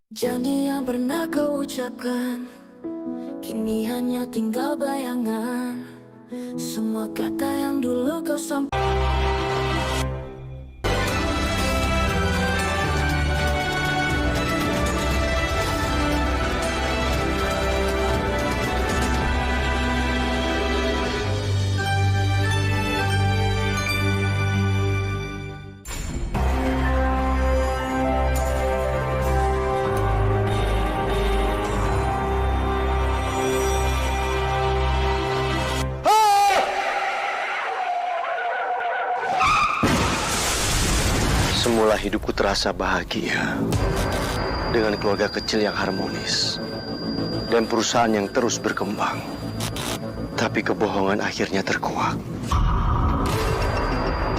Janji yang pernah kau ucapkan kini hanya tinggal bayangan. Semua kata yang dulu kau sampaikan. Semula hidupku terasa bahagia dengan keluarga kecil yang harmonis dan perusahaan yang terus berkembang. Tapi kebohongan akhirnya terkuak.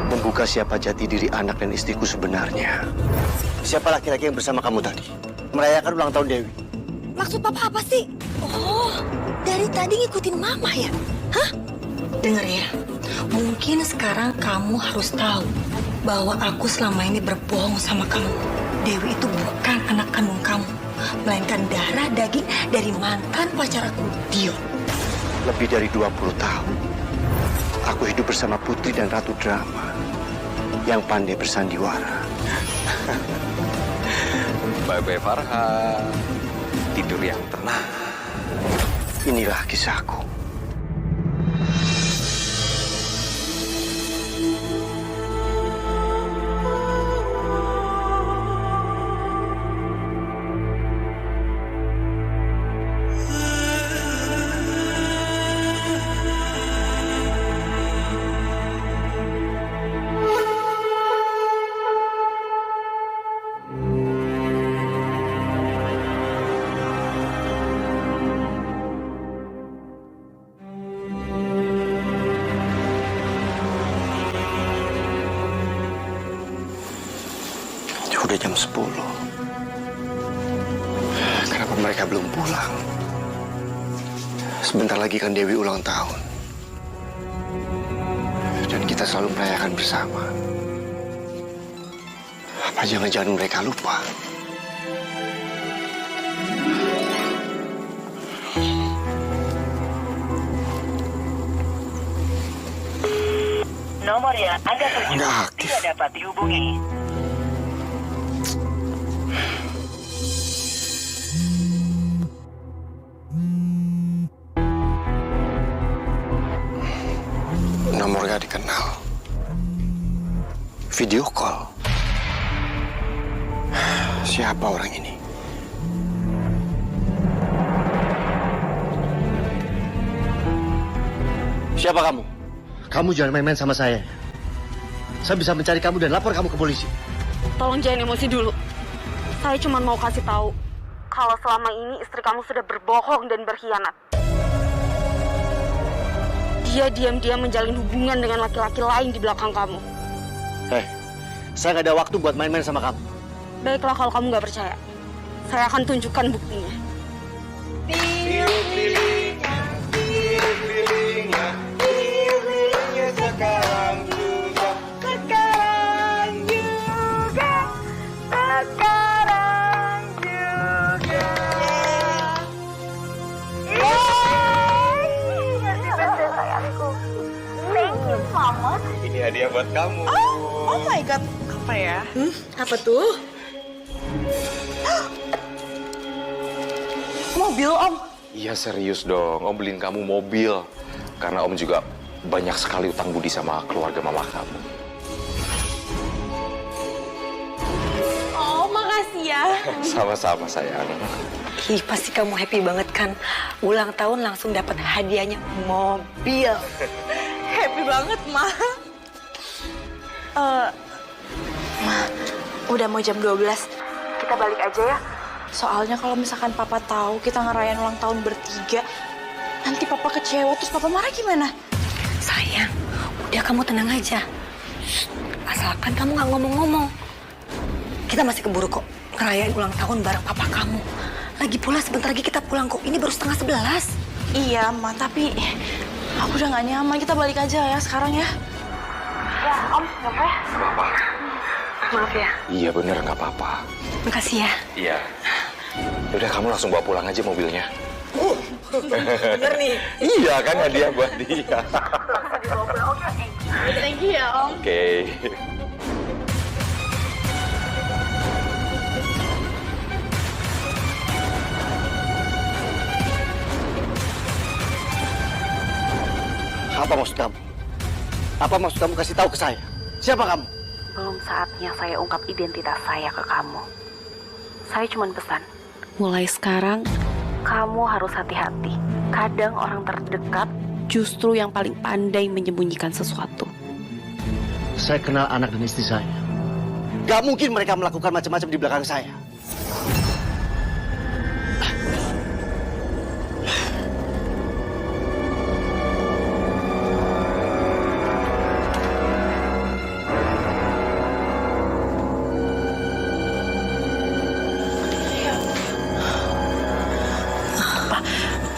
Membuka siapa jati diri anak dan istriku sebenarnya. Siapa laki-laki yang bersama kamu tadi? Merayakan ulang tahun Dewi. Maksud papa apa sih? Oh, dari tadi ngikutin mama ya? Hah? Dengar ya, mungkin sekarang kamu harus tahu bahwa aku selama ini berbohong sama kamu. Dewi itu bukan anak kandung kamu, melainkan darah daging dari mantan pacar aku, Dio. Lebih dari 20 tahun, aku hidup bersama putri dan ratu drama yang pandai bersandiwara. Bye-bye Farha, tidur yang tenang. Inilah kisahku. Udah jam 10. Kenapa mereka belum pulang? Sebentar lagi kan Dewi ulang tahun. Dan kita selalu merayakan bersama. Apa jangan-jangan mereka lupa? Nomor yang Anda tuju Nggak aktif. tidak dapat dihubungi. Nomor gak dikenal. Video call. Siapa orang ini? Siapa kamu? Kamu jangan main-main sama saya. Saya bisa mencari kamu dan lapor kamu ke polisi. Tolong jangan emosi dulu. Saya cuma mau kasih tahu kalau selama ini istri kamu sudah berbohong dan berkhianat. Dia diam-diam menjalin hubungan dengan laki-laki lain di belakang kamu. Hei, saya gak ada waktu buat main-main sama kamu. Baiklah kalau kamu nggak percaya. Saya akan tunjukkan buktinya. Ini hadiah buat kamu. Oh my god, apa ya? Apa tuh? Mobil om. Iya serius dong, Om beliin kamu mobil. Karena Om juga banyak sekali utang budi sama keluarga mama kamu. Oh makasih ya. Sama-sama sayang. Ih, pasti kamu happy banget kan? Ulang tahun langsung dapat hadiahnya mobil. Happy banget mah. Ma, udah mau jam 12. Kita balik aja ya. Soalnya kalau misalkan papa tahu kita ngerayain ulang tahun bertiga, nanti papa kecewa terus papa marah gimana? Sayang, udah kamu tenang aja. Shh, asalkan kamu nggak ngomong-ngomong. Kita masih keburu kok ngerayain ulang tahun bareng papa kamu. Lagi pula sebentar lagi kita pulang kok. Ini baru 10:30. Iya, Ma, tapi aku udah nggak nyaman. Kita balik aja ya sekarang ya. Ya, Om, nggak apa ya? Nggak apa-apa. Maaf ya. Iya bener, nggak apa-apa. Makasih ya. Iya. Yaudah, kamu langsung bawa pulang aja mobilnya. Bener nih. Iya kan, hadiah buat dia. Thank you ya, Om. Oke. Apa maksud kamu? Apa maksud kamu kasih tahu ke saya? Siapa kamu? Belum saatnya saya ungkap identitas saya ke kamu. Saya cuma pesan, mulai sekarang kamu harus hati-hati. Kadang orang terdekat justru yang paling pandai menyembunyikan sesuatu. Saya kenal anak dan istri saya. Gak mungkin mereka melakukan macam-macam di belakang saya.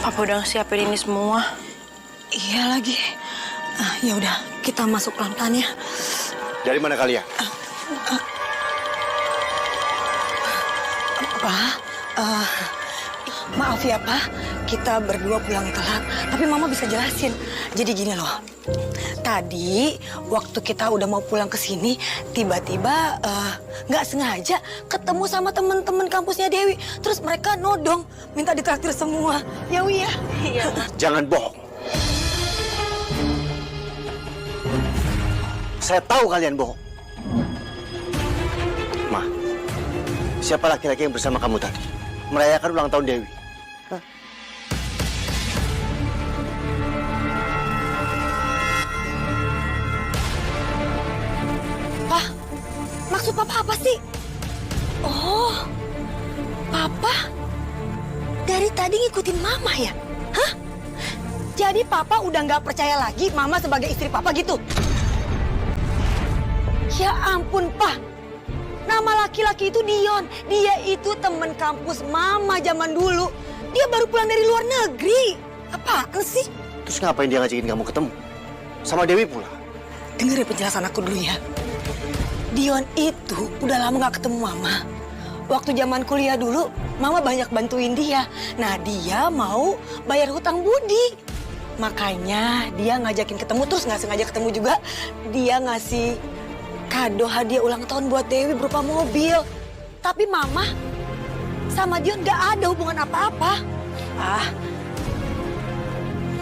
Papa udah siapin ini semua. Iya lagi. Ya udah, kita masuk pelan-pelan ya. Dari mana kalian? Pak, maaf ya Pak, kita berdua pulang telat. Tapi Mama bisa jelasin. Jadi gini loh, tadi waktu kita udah mau pulang ke sini, tiba-tiba nggak sengaja ketemu sama temen-temen kampusnya Dewi. Terus mereka nodong, minta ditraktir semua. Ya Wi ya? Iya. Jangan bohong. Saya tahu kalian bohong. Ma, siapa laki-laki yang bersama kamu tadi? Merayakan ulang tahun Dewi. Hah? Pak, maksud Papa apa sih? Oh, Papa dari tadi ngikutin Mama ya? Hah? Jadi Papa udah nggak percaya lagi Mama sebagai istri Papa gitu? Ya ampun, Pak. Nama laki-laki itu Dion. Dia itu teman kampus Mama zaman dulu. Dia baru pulang dari luar negeri. Apaan sih? Terus ngapain dia ngajakin kamu ketemu? Sama Dewi pula. Dengerin penjelasan aku dulu ya. Dion itu udah lama gak ketemu Mama. Waktu zaman kuliah dulu, Mama banyak bantuin dia. Nah, dia mau bayar hutang budi. Makanya dia ngajakin ketemu, terus gak sengaja ketemu juga. Dia ngasih kado hadiah ulang tahun buat Dewi berupa mobil. Tapi Mama sama Dion gak ada hubungan apa-apa.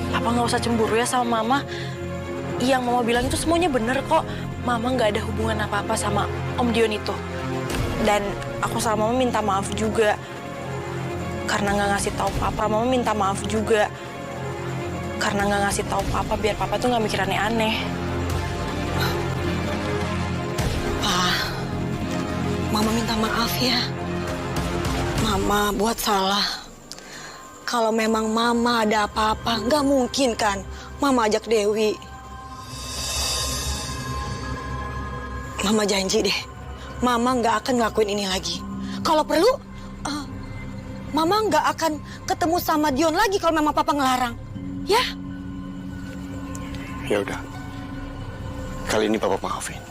Papa nggak usah cemburu ya sama Mama. Yang Mama bilang itu semuanya bener kok. Mama nggak ada hubungan apa-apa sama Om Dion itu. Dan aku sama Mama minta maaf juga. Karena nggak ngasih tahu Papa, Mama minta maaf juga. Karena nggak ngasih tahu Papa, biar Papa tuh nggak mikir aneh-aneh. Mama minta maaf ya. Mama buat salah. Kalau memang Mama ada apa-apa, nggak mungkin kan Mama ajak Dewi. Mama janji deh, Mama nggak akan ngelakuin ini lagi. Kalau perlu, Mama nggak akan ketemu sama Dion lagi kalau memang Papa ngelarang. Ya? Ya udah. Kali ini Papa maafin.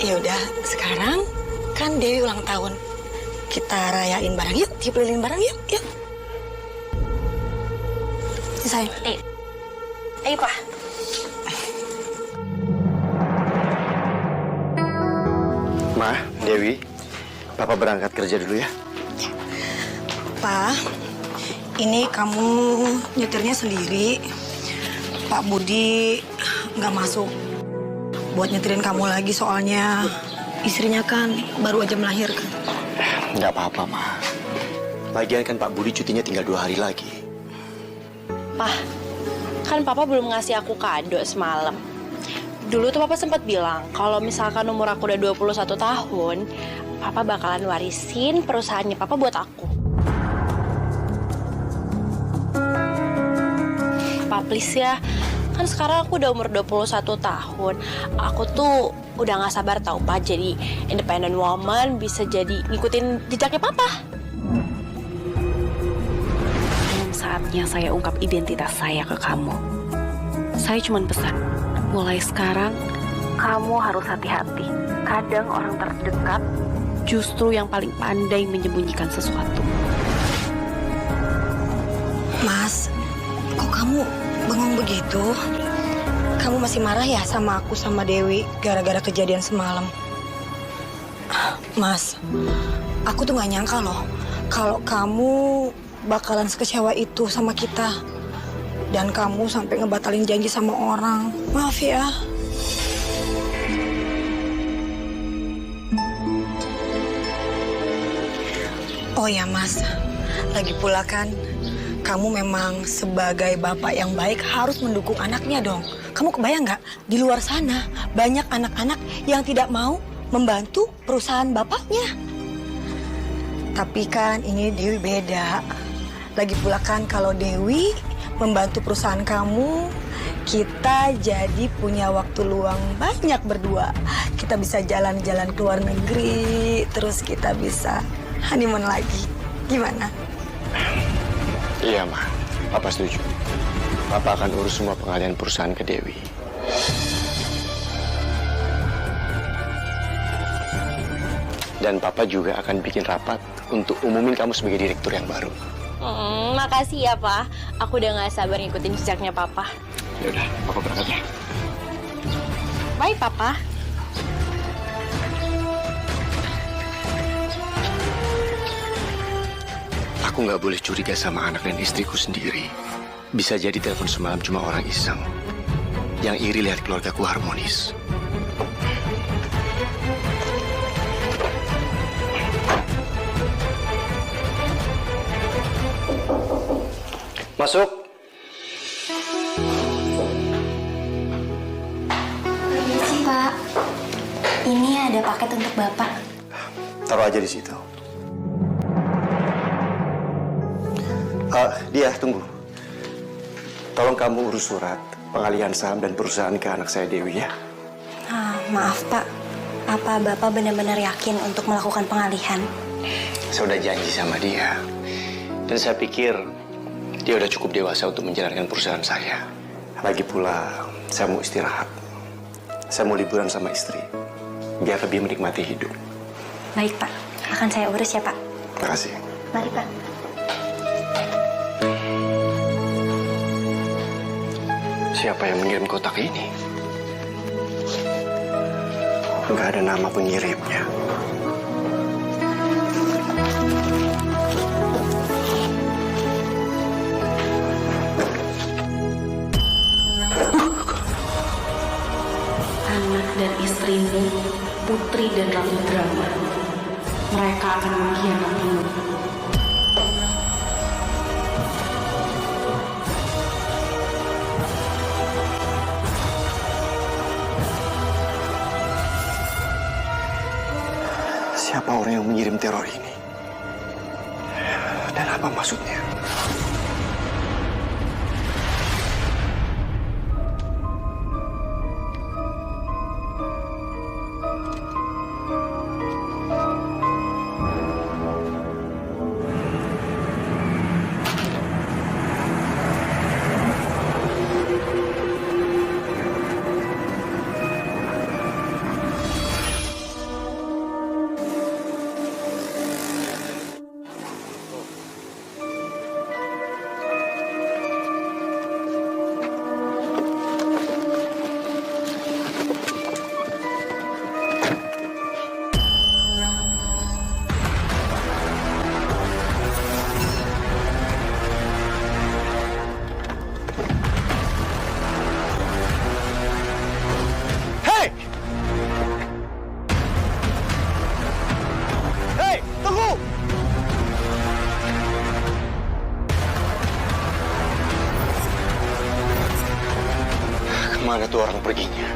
Ya udah, sekarang kan Dewi ulang tahun. Kita rayain bareng yuk, tiup lilin bareng yuk, yuk. Sayang. Ayo, Pak. Ma, Dewi, Papa berangkat kerja dulu ya. Pak, ini kamu nyetirnya sendiri. Pak Budi nggak masuk buat nyetirin kamu lagi, soalnya istrinya kan baru aja melahirkan. Nggak apa-apa, Ma. Lagian kan Pak Budi cutinya tinggal 2 hari lagi. Pak, kan Papa belum ngasih aku kado semalam. Dulu tuh Papa sempat bilang kalau misalkan umur aku udah 21 tahun, Papa bakalan warisin perusahaannya Papa buat aku. Papa please ya, kan sekarang aku udah umur 21 tahun. Aku tuh udah gak sabar tau Pak, jadi independent woman, bisa jadi ngikutin jejaknya Papa. Belum saatnya saya ungkap identitas saya ke kamu. Saya cuma pesan, mulai sekarang kamu harus hati-hati. Kadang orang terdekat justru yang paling pandai menyembunyikan sesuatu. Mas, kok kamu bengong begitu? Kamu masih marah ya sama aku sama Dewi gara-gara kejadian semalam? Mas, aku tuh gak nyangka loh kalau kamu bakalan sekecewa itu sama kita. Dan kamu sampai ngebatalin janji sama orang. Maaf ya. Oh ya Mas, lagi pula kan kamu memang sebagai bapak yang baik harus mendukung anaknya dong. Kamu kebayang nggak di luar sana banyak anak-anak yang tidak mau membantu perusahaan bapaknya. Tapi kan ini Dewi beda. Lagi pula kan kalau Dewi membantu perusahaan kamu, kita jadi punya waktu luang banyak berdua. Kita bisa jalan-jalan ke luar negeri, terus kita bisa honeymoon lagi. Gimana? Iya, Ma. Papa setuju. Papa akan urus semua pengalihan perusahaan ke Dewi. Dan Papa juga akan bikin rapat untuk umumin kamu sebagai direktur yang baru. Makasih ya, Pak. Aku udah gak sabar ngikutin jejaknya Papa. Ya udah, Papa berangkat ya. Bye, Papa. Aku nggak boleh curiga sama anak dan istriku sendiri. Bisa jadi telepon semalam cuma orang iseng. Yang iri lihat keluargaku harmonis. Masuk. Permisi, Pak. Ini ada paket untuk Bapak. Taruh aja di situ. Dia, tunggu. Tolong kamu urus surat pengalihan saham dan perusahaan ke anak saya Dewi ya. Maaf, Pak. Apa Bapak benar-benar yakin untuk melakukan pengalihan? Saya udah janji sama dia. Dan saya pikir dia udah cukup dewasa untuk menjalankan perusahaan saya. Lagi pula, saya mau istirahat. Saya mau liburan sama istri. Biar lebih menikmati hidup. Baik, Pak. Akan saya urus ya, Pak. Terima kasih. Mari, Pak. Siapa yang mengirim kotak ini? Nggak ada nama pengirimnya. Anak dan istrimu, Putri dan Ratu Drama. Mereka akan mengkhianatimu. Siapa orang yang mengirim teror ini? Dan apa maksudnya? Kemana tuh orang perginya?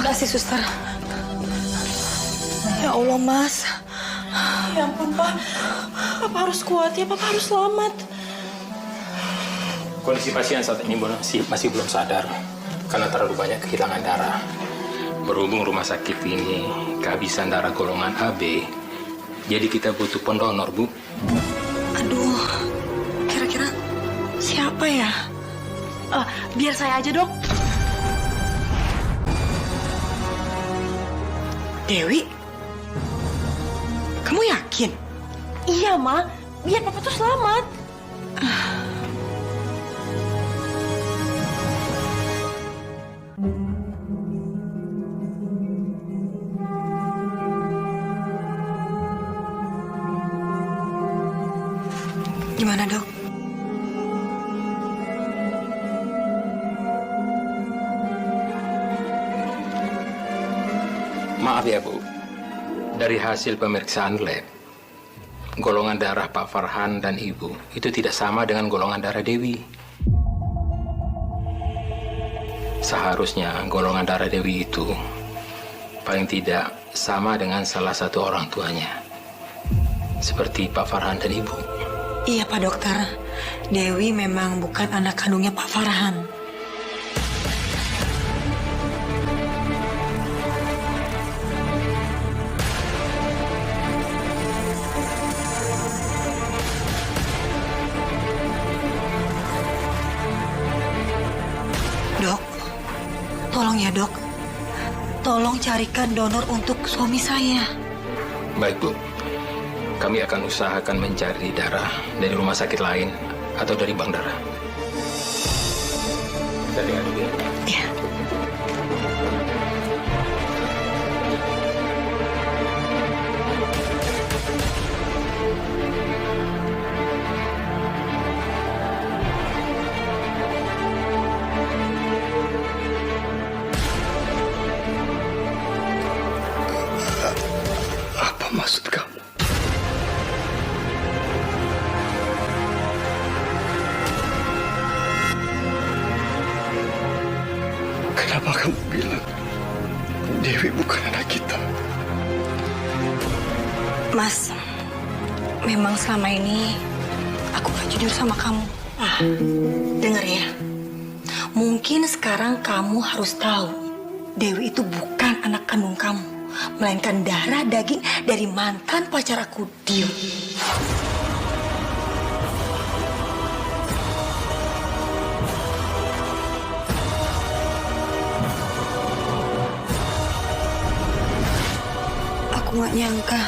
Terima kasih, suster. Ya Allah, Mas. Ya ampun, Pak. Papa harus kuat ya, Papa harus selamat. Kondisi pasien saat ini masih belum sadar karena terlalu banyak kehilangan darah. Berhubung rumah sakit ini kehabisan darah golongan AB, jadi kita butuh pendonor, Bu. Aduh, kira-kira siapa ya? Biar saya aja, Dok. Dewi? Kamu yakin? Iya, Ma. Biar Papa tuh selamat. Gimana, Dok? Maaf ya, Bu. Dari hasil pemeriksaan lab, golongan darah Pak Farhan dan Ibu itu tidak sama dengan golongan darah Dewi. Seharusnya golongan darah Dewi itu paling tidak sama dengan salah satu orang tuanya. Seperti Pak Farhan dan Ibu. Iya, Pak Dokter. Dewi memang bukan anak kandungnya Pak Farhan. Dok, tolong ya, Dok. Tolong carikan donor untuk suami saya. Baik, Bu. Kami akan usahakan mencari darah dari rumah sakit lain atau dari bank darah. Kita dengar dulu ya. Iya. Apa maksud kamu? Kenapa kamu bilang Dewi bukan anak kita? Mas, memang selama ini aku gak jujur sama kamu. Dengar ya. Mungkin sekarang kamu harus tahu Dewi itu bukan anak kandung kamu, melainkan darah daging dari mantan pacar aku, Dio. Aku gak nyangka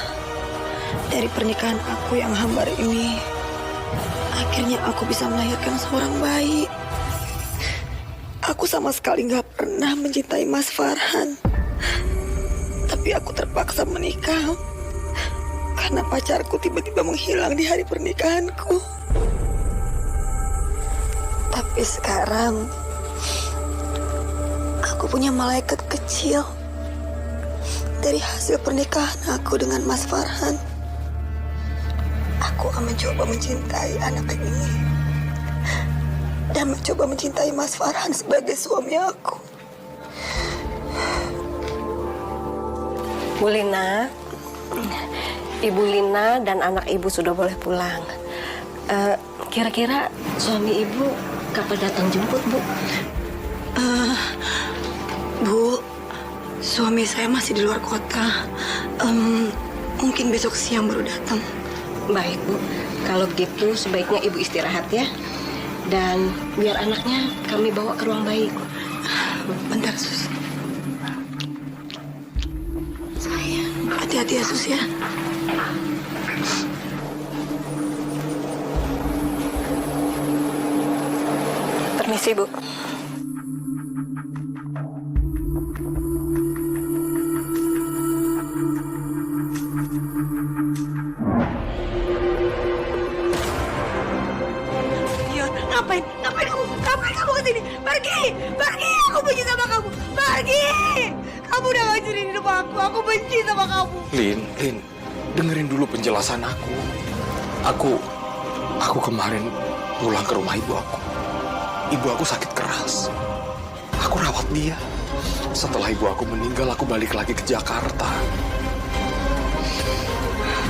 dari pernikahan aku yang hambar ini, akhirnya aku bisa melahirkan seorang bayi. Aku sama sekali gak pernah mencintai Mas Farhan. Tapi aku terpaksa menikah karena pacarku tiba-tiba menghilang di hari pernikahanku. Tapi sekarang aku punya malaikat kecil dari hasil pernikahan aku dengan Mas Farhan. Aku akan mencoba mencintai anak ini dan mencoba mencintai Mas Farhan sebagai suami aku. Bu Lina, Ibu Lina dan anak Ibu sudah boleh pulang. Kira-kira suami Ibu kapan datang jemput, Bu? Bu, suami saya masih di luar kota. Mungkin besok siang baru datang. Baik, Bu. Kalau begitu sebaiknya Ibu istirahat ya. Dan biar anaknya kami bawa ke ruang bayi. Bentar, Sus. Sayang, hati-hati ya, Sus ya. Permisi, Bu. Ngapain kamu kesini? Pergi! Aku benci sama kamu. Pergi! Kamu udah ngancurin hidup aku benci sama kamu. Lin, dengerin dulu penjelasan aku. Aku kemarin pulang ke rumah ibu aku. Ibu aku sakit keras. Aku rawat dia. Setelah ibu aku meninggal, aku balik lagi ke Jakarta.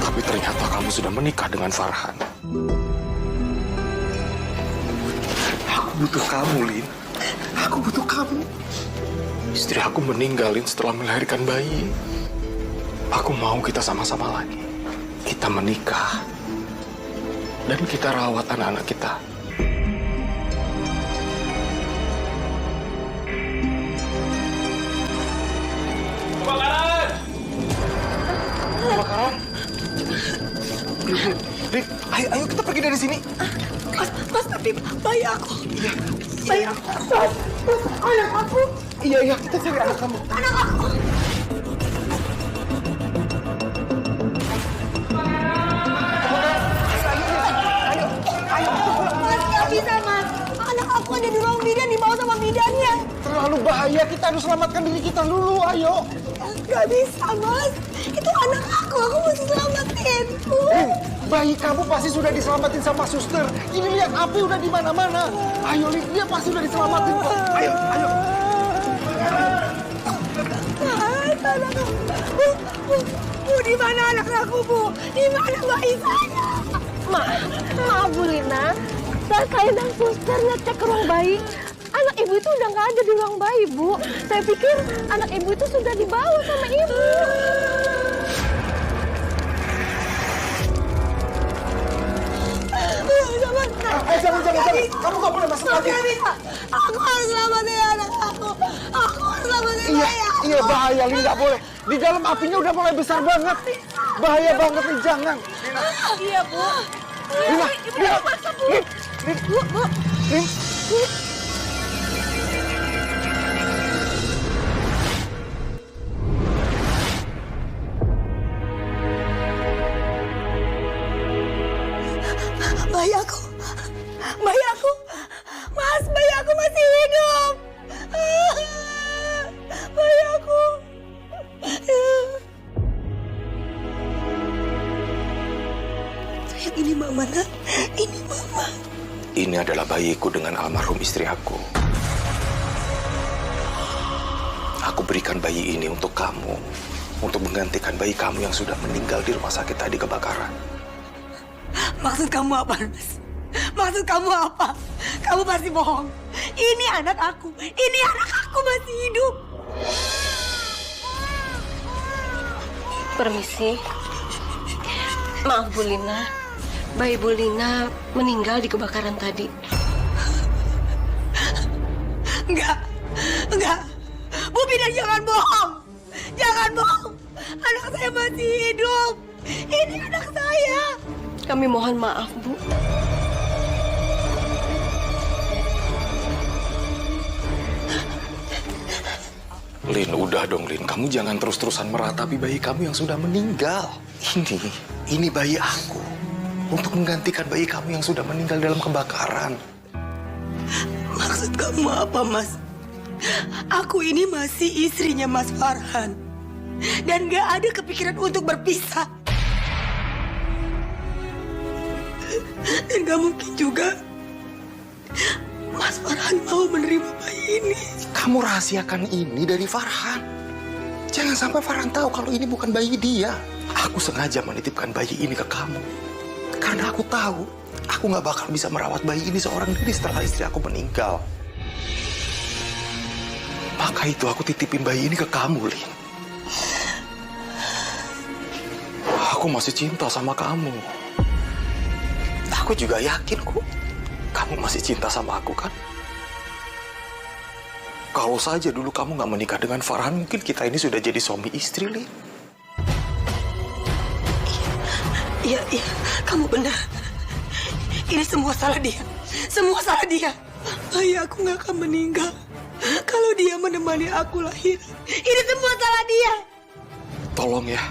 Tapi ternyata kamu sudah menikah dengan Farhan. Aku butuh kamu, Lin. Aku butuh kamu. Istri aku meninggalin setelah melahirkan bayi. Aku mau kita sama-sama lagi. Kita menikah. Dan kita rawat anak-anak kita. Kebakaran! Kebakaran? Lin, ayo kita pergi dari sini. Mas, tapi bayi aku. Iya. Bayi aku. Mas, anak aku. Iya, kita cari anak kamu. Anak aku. Mas, nggak bisa, Mas. Anak aku ada di ruang bidan, dibawa sama bidannya. Terlalu bahaya, kita harus selamatkan diri kita dulu, ayo. Nggak bisa, Mas. Itu anak aku mesti selamatin. Bayi kamu pasti sudah diselamatin sama suster. Ini lihat api udah di mana-mana. Ayo, Lin, dia pasti udah diselamatin kok. Ayo. Anak aku. Bu, di mana anak aku, Bu? Di mana bayi saya? Maaf Bu Lina, saya dan suster ngecek ke ruang bayi. Anak ibu itu udah nggak ada di ruang bayi, Bu. Saya pikir anak ibu itu sudah dibawa sama ibu. Jangan. Kamu nggak boleh masuk lagi. Aku harus selamatin anak aku. Aku harus selamatin bayi aku. Iya, bahaya, Lin, nggak boleh. Di dalam apinya udah mulai besar banget. Bahaya banget, Lin, jangan. Iya, Bu. Lina, Lin. Bayi aku. Mas, bayi aku masih hidup. Bayi aku. Sayang, ini Mama, nak. Ini Mama. Ini adalah bayiku dengan almarhum istri aku. Aku berikan bayi ini untuk kamu. Untuk menggantikan bayi kamu yang sudah meninggal di rumah sakit tadi kebakaran. Maksud kamu apa, Mas? Maksud kamu apa? Kamu pasti bohong. Ini anak aku. Ini anak aku masih hidup. Permisi. Maaf, Bu Lina. Bayi Bu Lina meninggal di kebakaran tadi. Enggak. Bu Bidan, jangan bohong. Jangan bohong. Anak saya masih hidup. Ini anak saya. Kami mohon maaf, Bu. Lin, udah dong, Lin. Kamu jangan terus-terusan meratapi bayi kamu yang sudah meninggal. Ini bayi aku. Untuk menggantikan bayi kamu yang sudah meninggal dalam kebakaran. Maksud kamu apa, Mas? Aku ini masih istrinya Mas Farhan. Dan gak ada kepikiran untuk berpisah. Dan gak mungkin juga Mas Farhan mau menerima bayi ini. Kamu rahasiakan ini dari Farhan. Jangan sampai Farhan tahu kalau ini bukan bayi dia. Aku sengaja menitipkan bayi ini ke kamu. Karena aku tahu, aku gak bakal bisa merawat bayi ini seorang diri setelah istri aku meninggal. Maka itu aku titipin bayi ini ke kamu, Lin. Aku masih cinta sama kamu. Aku juga yakin kok, kamu masih cinta sama aku kan? Kalau saja dulu kamu gak menikah dengan Farhan, mungkin kita ini sudah jadi suami istri, Lin. Iya, kamu benar. Ini semua salah dia. Semua salah dia. Bayi aku gak akan meninggal kalau dia menemani aku lahir. Ini semua salah dia. Tolong ya,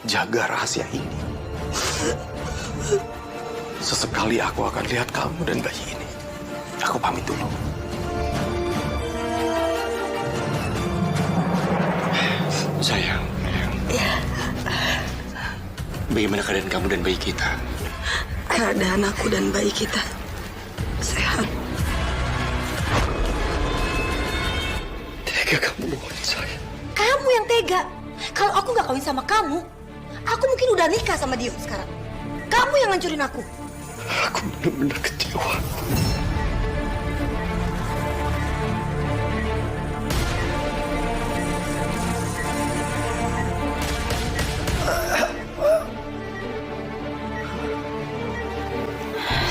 jaga rahasia ini. Sesekali aku akan lihat kamu dan bayi ini. Aku pamit dulu. Sayang. Bagaimana keadaan kamu dan bayi kita? Keadaan aku dan bayi kita sehat. tega kamu bohongin saya? Kamu yang tega. Kalau aku nggak kawin sama kamu, aku mungkin udah nikah sama Dion sekarang. Kamu yang ngancurin aku. Aku benar-benar kecewa.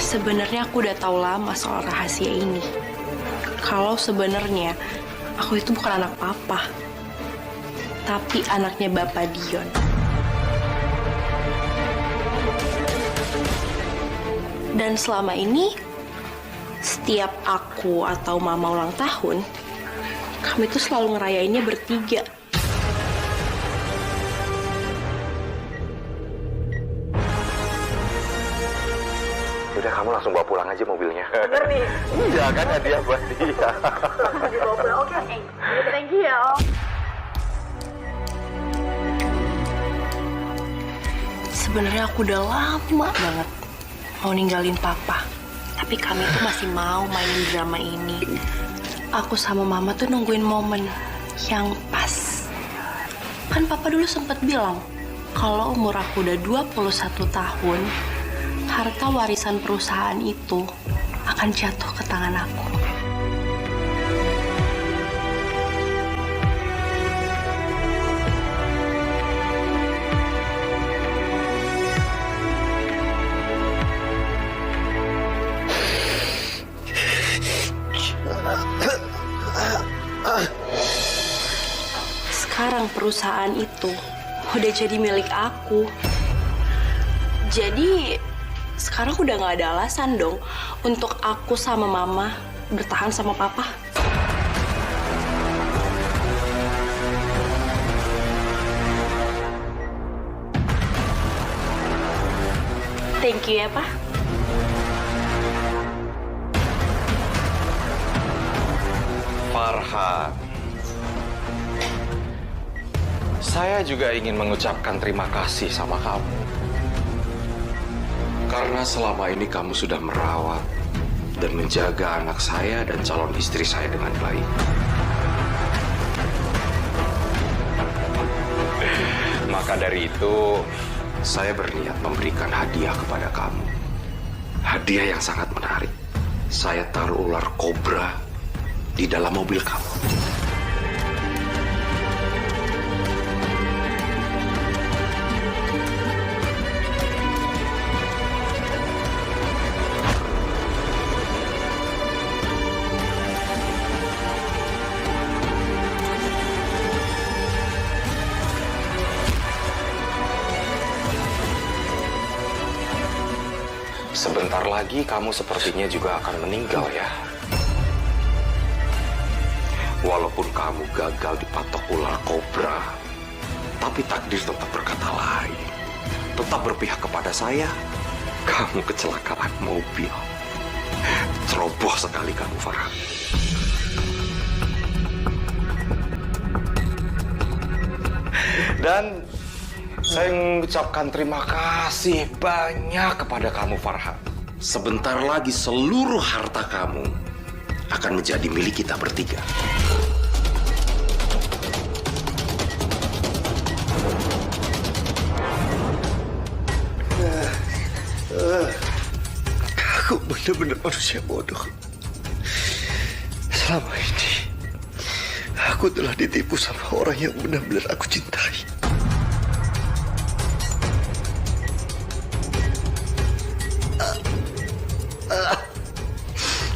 Sebenarnya aku udah tahu lama soal rahasia ini. Kalau sebenarnya aku itu bukan anak papa, tapi anaknya Bapak Dion. Dan selama ini, setiap aku atau mama ulang tahun, kami tuh selalu ngerayainnya bertiga. Udah, kamu langsung bawa pulang aja mobilnya. Bener nih? Iya kan, hadiah buat dia. Langsung dibawa pulang, oke? Thank you ya, Om. Sebenarnya aku udah lama banget mau ninggalin papa. Tapi kami tuh masih mau mainin drama ini. Aku sama mama tuh nungguin momen yang pas. Kan papa dulu sempat bilang, kalau umur aku udah 21 tahun, harta warisan perusahaan itu akan jatuh ke tangan aku. Sekarang perusahaan itu udah jadi milik aku. Jadi sekarang udah gak ada alasan dong untuk aku sama mama bertahan sama papa. Thank you ya, Pak. Farhan, saya juga ingin mengucapkan terima kasih sama kamu. Karena selama ini kamu sudah merawat dan menjaga anak saya dan calon istri saya dengan baik. Maka dari itu, saya berniat memberikan hadiah kepada kamu. Hadiah yang sangat menarik. Saya taruh ular kobra di dalam mobil kamu. Sebentar lagi kamu sepertinya juga akan meninggal ya. Walaupun kamu gagal dipatok ular kobra, tapi takdir tetap berkata lain. Tetap berpihak kepada saya. Kamu kecelakaan mobil. Ceroboh sekali kamu, Farhan. Dan saya mengucapkan terima kasih banyak kepada kamu, Farhan. Sebentar lagi seluruh harta kamu akan menjadi milik kita bertiga. Aku benar-benar manusia bodoh. Selama ini, aku telah ditipu sama orang yang benar-benar aku cintai.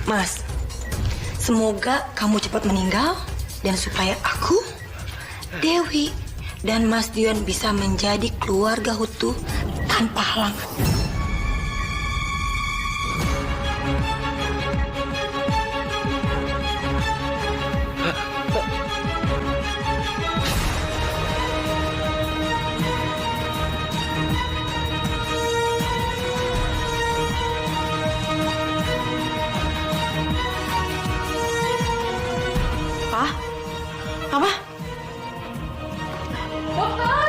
Mas, semoga kamu cepat meninggal dan supaya aku, Dewi, dan Mas Dion bisa menjadi keluarga utuh tanpa halangan. Apa? Dokter!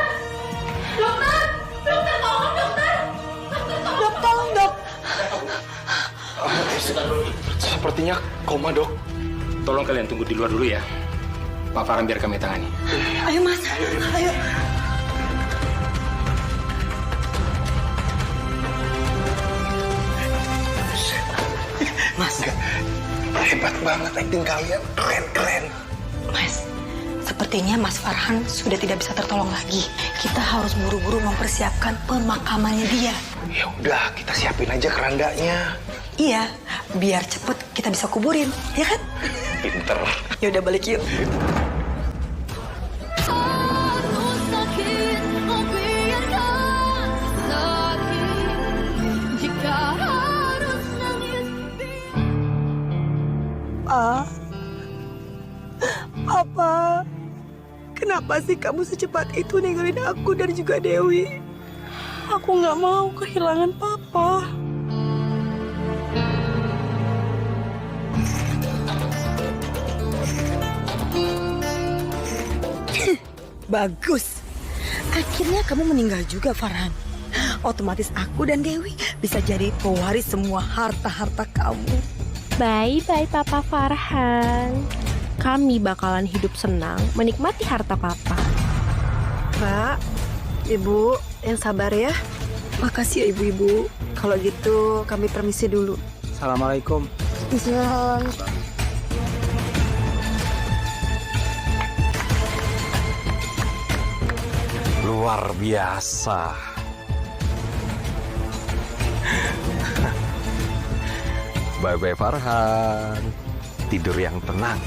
Dokter! Dokter, tolong dokter! Dok, tolong dok! Sepertinya koma, Dok. Tolong kalian tunggu di luar dulu ya. Pak Farhan biar kami tangani. Ayo Mas, ayo. Mas, Hebat banget acting kalian, keren. Mas, sepertinya Mas Farhan sudah tidak bisa tertolong lagi. Kita harus buru-buru mempersiapkan pemakamannya dia. Ya udah, kita siapin aja kerandanya. Iya, biar cepet kita bisa kuburin, ya kan? Pinter. Ya udah balik yuk. Harus sakit, oh biarkan sakit. Jika harus nangis, Papa, kenapa sih kamu secepat itu ninggalin aku dan juga Dewi? Aku nggak mau kehilangan papa. Bagus. Akhirnya kamu meninggal juga, Farhan. Otomatis aku dan Dewi bisa jadi pewaris semua harta-harta kamu. Bye-bye Papa Farhan. Kami bakalan hidup senang menikmati harta Papa. Pak, Ibu, yang sabar ya. Makasih ya Ibu-Ibu. Kalau gitu kami permisi dulu. Assalamualaikum. Luar biasa. Bye-bye Farhan. Tidur yang tenang.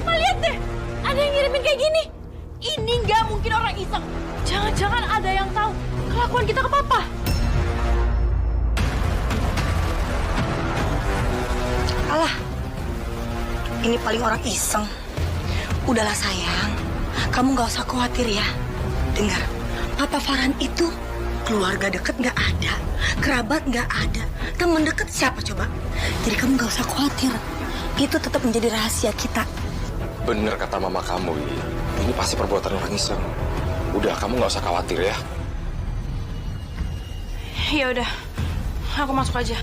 Ma, lihat deh. Ada yang ngirimin kayak gini. Ini nggak mungkin orang iseng. Jangan-jangan ada yang tahu kelakuan kita ke papa. Alah, ini paling orang iseng. Udahlah sayang, kamu gak usah khawatir ya. Dengar, Papa Farhan itu keluarga deket gak ada, kerabat gak ada, teman deket siapa coba? Jadi kamu gak usah khawatir, itu tetap menjadi rahasia kita. Bener kata mama kamu, ini pasti perbuatan orang iseng. Udah, kamu gak usah khawatir ya. Ya udah, aku masuk aja.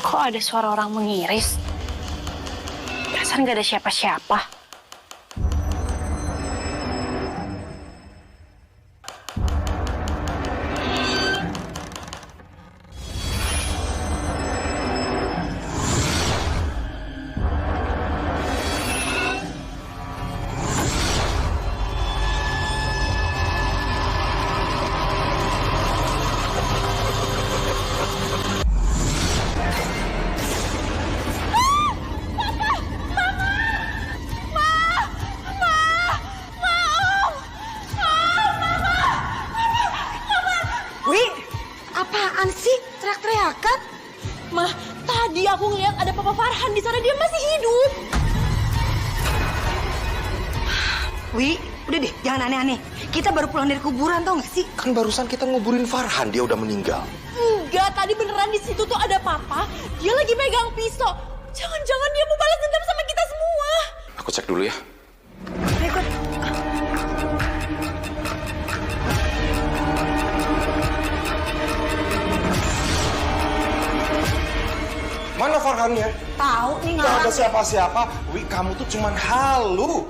Kok ada suara orang mengiris? Perasaan gak ada siapa-siapa. Apaan sih? Teriak-teriakan? Mah, tadi aku ngeliat ada Papa Farhan di sana, dia masih hidup. Wi, udah deh, jangan aneh-aneh. Kita baru pulang dari kuburan, tau gak sih? Kan barusan kita nguburin Farhan, dia udah meninggal. Enggak, tadi beneran di situ tuh ada Papa. Dia lagi megang pisau. Jangan-jangan dia mau balas dendam sama kita semua. Aku cek dulu ya. Ikut. Mana Farhannya? Tahu nih Gak ada siapa-siapa. Wi, kamu tuh cuman halu.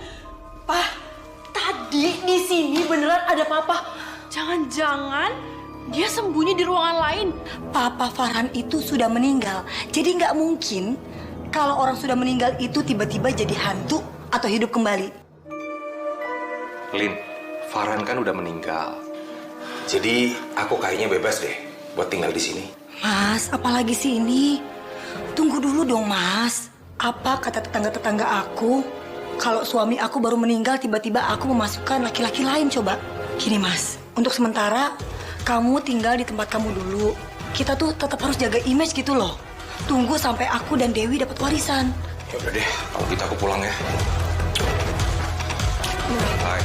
Pah, tadi di sini beneran ada Papa. Jangan-jangan dia sembunyi di ruangan lain. Papa Farhan itu sudah meninggal. Jadi nggak mungkin kalau orang sudah meninggal itu tiba-tiba jadi hantu atau hidup kembali. Lin, Farhan kan udah meninggal. Jadi aku kayaknya bebas deh buat tinggal di sini. Mas, apalagi sih ini? Tunggu dulu dong, Mas. Apa kata tetangga-tetangga aku? Kalau suami aku baru meninggal, tiba-tiba aku memasukkan laki-laki lain, coba. Gini, Mas. Untuk sementara, kamu tinggal di tempat kamu dulu. kita tuh tetap harus jaga image gitu loh. Tunggu sampai aku dan Dewi dapat warisan. Ya udah deh, kalau gitu aku pulang ya. Bye.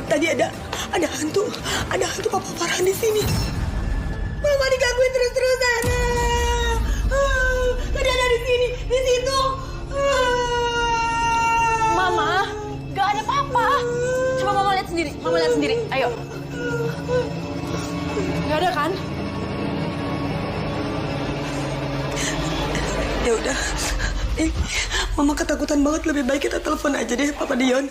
Tadi ada hantu Papa Farhan di sini. Mama digangguin terus-terusan. Tadi ada di sini, di situ. Mama, gak ada Papa. Coba Mama lihat sendiri. Ayo. Gak ada kan? Ya udah. Mama ketakutan banget, lebih baik kita telepon aja deh Papa Dion.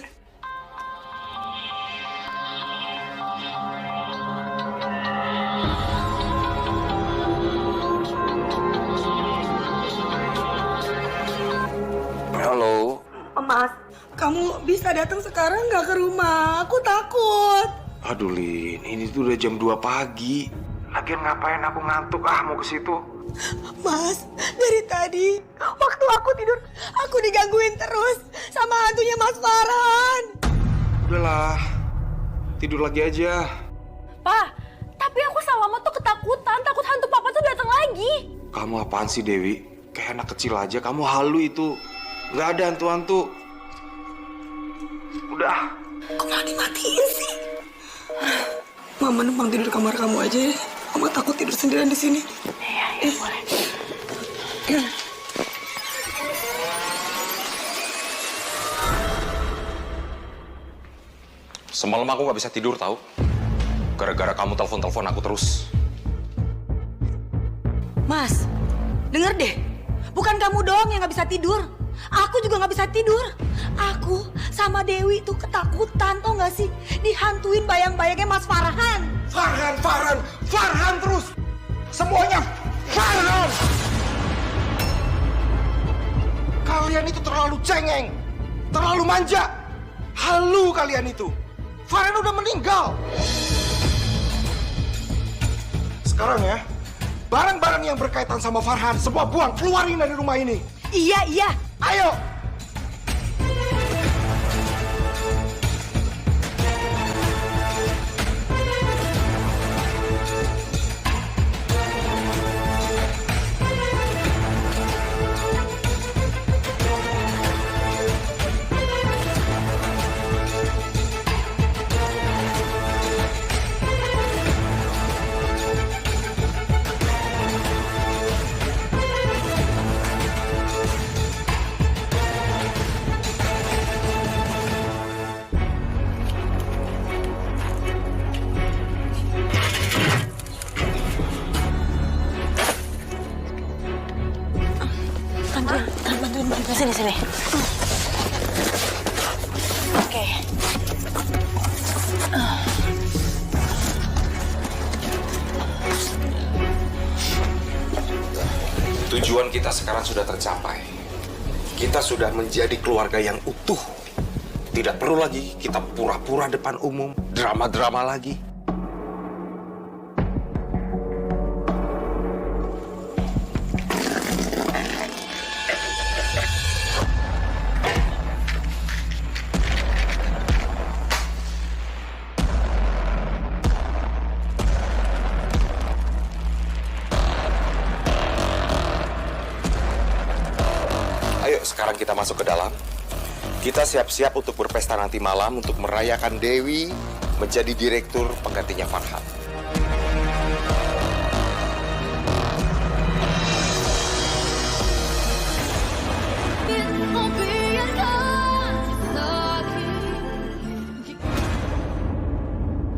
Halo. Mas, kamu bisa datang sekarang nggak ke rumah? Aku takut. Aduh Lin, ini tuh udah jam 2 pagi. Lagian ngapain aku ngantuk mau ke situ. Mas, dari tadi waktu aku tidur, aku digangguin terus sama hantunya Mas Farhan. Udahlah, tidur lagi aja. Pa, tapi aku sama Mama tuh ketakutan, takut hantu Papa tuh datang lagi. Kamu apaan sih Dewi? Kayak anak kecil aja, kamu halu itu. Gak ada hantu-hantu. Udah. Kok malah dimatiin sih? Mama numpang tidur di kamar kamu aja ya. Mama takut tidur sendirian di sini. Iya, boleh. Semalam aku gak bisa tidur tahu. Gara-gara kamu telepon aku terus. Mas, denger deh. Bukan kamu doang yang gak bisa tidur. Aku juga gak bisa tidur. Aku sama Dewi tuh ketakutan, tau gak sih? Dihantuin bayang-bayangnya Mas Farhan. Farhan terus. Semuanya Farhan. Kalian itu terlalu cengeng, terlalu manja. Halu kalian itu. Farhan udah meninggal. Sekarang ya, barang-barang yang berkaitan sama Farhan semua buang, keluarin dari rumah ini. Iya. Ayo. Bantuin. Sini. Oke. Tujuan kita sekarang sudah tercapai. Kita sudah menjadi keluarga yang utuh. Tidak perlu lagi kita pura-pura depan umum, drama-drama lagi. Ayo sekarang kita masuk ke dalam. Kita siap-siap untuk berpesta nanti malam untuk merayakan Dewi menjadi direktur penggantinya Farhan.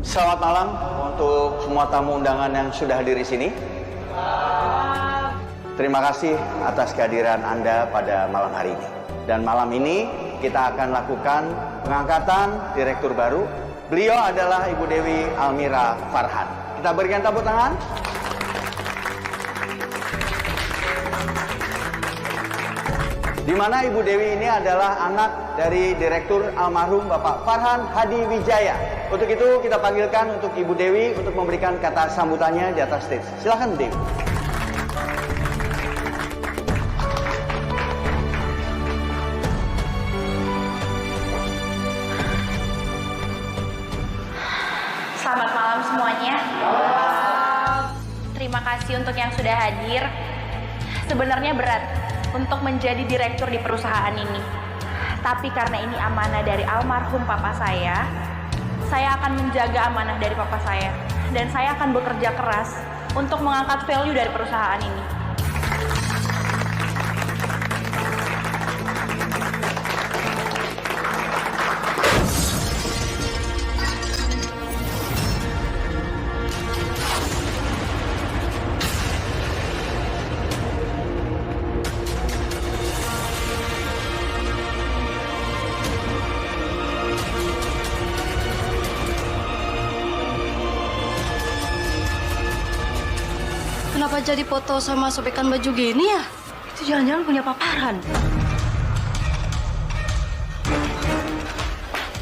Selamat malam untuk semua tamu undangan yang sudah hadir di sini. Terima kasih atas kehadiran Anda pada malam hari ini. Dan malam ini kita akan lakukan pengangkatan direktur baru. Beliau adalah Ibu Dewi Almira Farhan. Kita berikan tepuk tangan. Di mana Ibu Dewi ini adalah anak dari Direktur almarhum Bapak Farhan Hadi Wijaya. Untuk itu kita panggilkan untuk Ibu Dewi untuk memberikan kata sambutannya di atas stage. Silakan Bu Dewi. Selamat malam semuanya. Terima kasih untuk yang sudah hadir. Sebenarnya berat untuk menjadi direktur di perusahaan ini. Tapi karena ini amanah dari almarhum papa saya akan menjaga amanah dari papa saya. Dan saya akan bekerja keras untuk mengangkat value dari perusahaan ini. Kenapa jadi foto sama sobekan baju gini ya? Itu jangan-jangan punya Pak Farhan.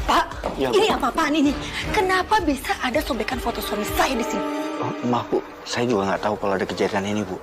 Pak, Ya, ini Bu. apa-apaan ini? Kenapa bisa ada sobekan foto suami saya di sini? Oh, maaf Bu, saya juga nggak tahu kalau ada kejadian ini Bu.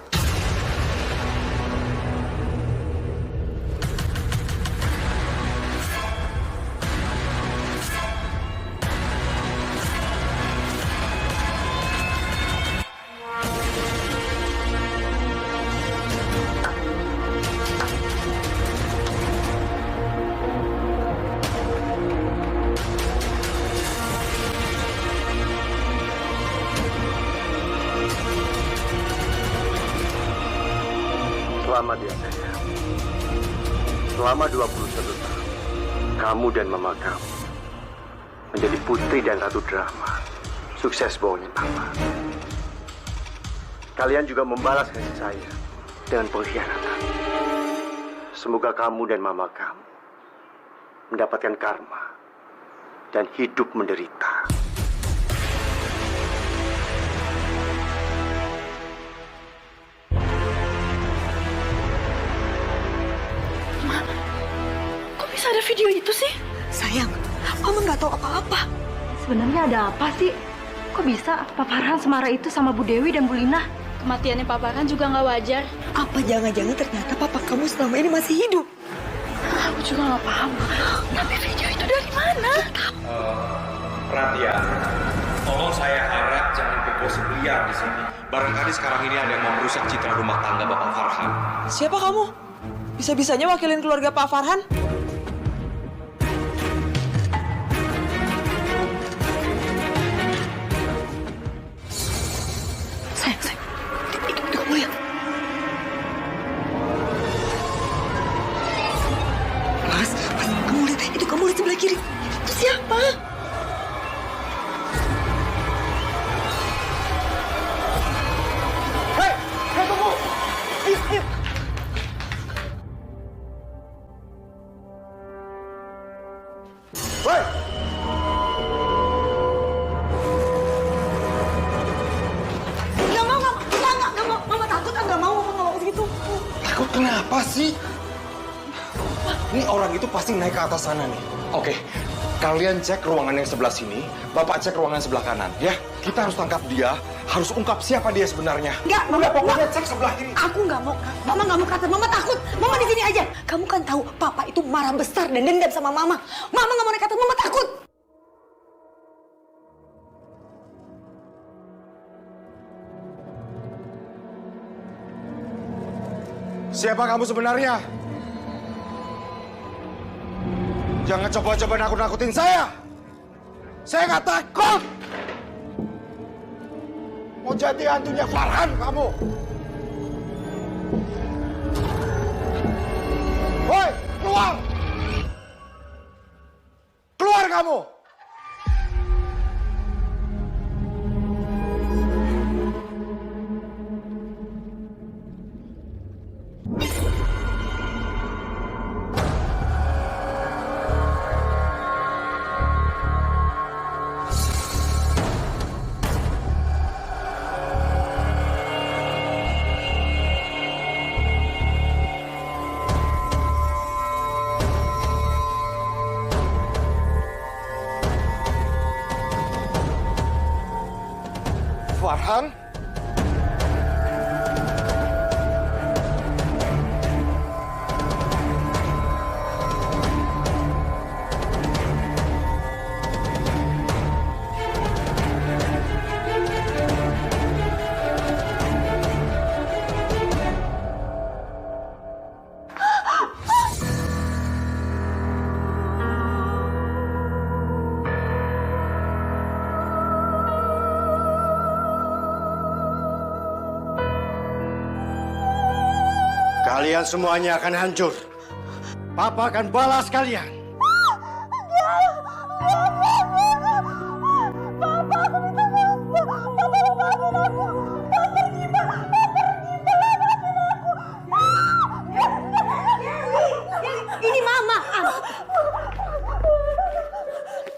Selamat ya sayang. Selama 21 tahun, kamu dan mama kamu menjadi putri dan ratu drama. Sukses bohongin papa. Kalian juga membalas kasih saya dengan pengkhianatan. Semoga kamu dan mama kamu mendapatkan karma dan hidup menderita. Kok bisa ada video itu sih? Sayang, Mama nggak tahu apa-apa. Sebenarnya ada apa sih? Kok bisa Pak Farhan semarah itu sama Bu Dewi dan Bu Lina? Kematiannya Pak Farhan juga nggak wajar. Apa jangan-jangan ternyata papa kamu selama ini masih hidup? Aku juga nggak paham. Tapi video itu dari mana? Perhatian, tolong saya harap jangan bergosip liar di sini. Barangkali sekarang ini ada yang mau merusak citra rumah tangga Bapak Farhan. Siapa kamu? Bisa-bisanya wakilin keluarga Pak Farhan? Sayang. Itu kamu ya? Mas, kamu lihat. Itu kamu lihat sebelah kiri. Itu siapa? Hei, tunggu. Ayo. Woi! Nggak mau. Mama takut, nggak mau ngomong gitu. Takut kenapa sih? Ini orang itu pasti naik ke atas sana nih. Oke, kalian cek ruangan yang sebelah sini, Bapak cek ruangan sebelah kanan, ya. Kita harus tangkap dia, harus ungkap siapa dia sebenarnya. Nggak, pokoknya cek sebelah kiri. Aku nggak mau. Mama nggak mau kata. Mama takut. Mama di sini aja. Kamu kan tahu Papa itu marah besar dan dendam sama Mama. Mama nggak mau naik kata. Mama takut. Siapa kamu sebenarnya? Jangan coba-coba nakut-nakutin saya. Saya nggak takut. Mau jadi hantunya Farhan kamu. Woi, keluar! Keluar kamu! Farhan? Kalian semuanya akan hancur. Papa akan balas kalian. Ini Mama.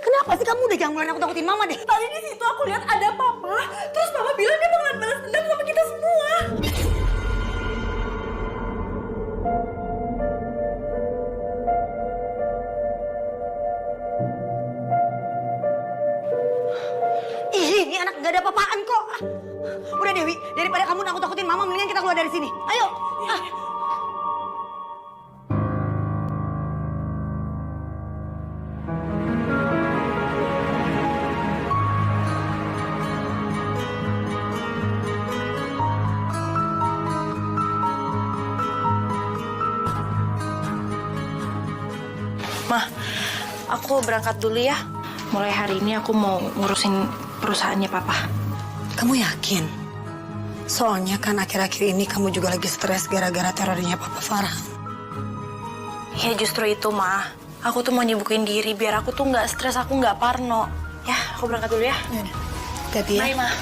Kenapa sih kamu udah jangan mulai nakut-nakutin Mama deh? Tadi di situ aku lihat ada Papa. Terus Papa bilang dia bakalan balas dendam sama kita semua. Ini anak nggak ada apa-apaan kok. Udah Dewi, daripada kamu nakut-nakutin Mama, mendingan kita keluar dari sini. Ayo. Mah, aku berangkat dulu ya. Mulai hari ini aku mau ngurusin perusahaannya Papa. Kamu yakin? Soalnya kan akhir-akhir ini kamu juga lagi stres gara-gara terornya Papa Farhan. Ya justru itu, Mah. Aku tuh mau nyibukin diri biar aku tuh nggak stres, aku nggak parno. Ya, aku berangkat dulu ya. Yaudah. Hati-hati ya. Bye, Mah.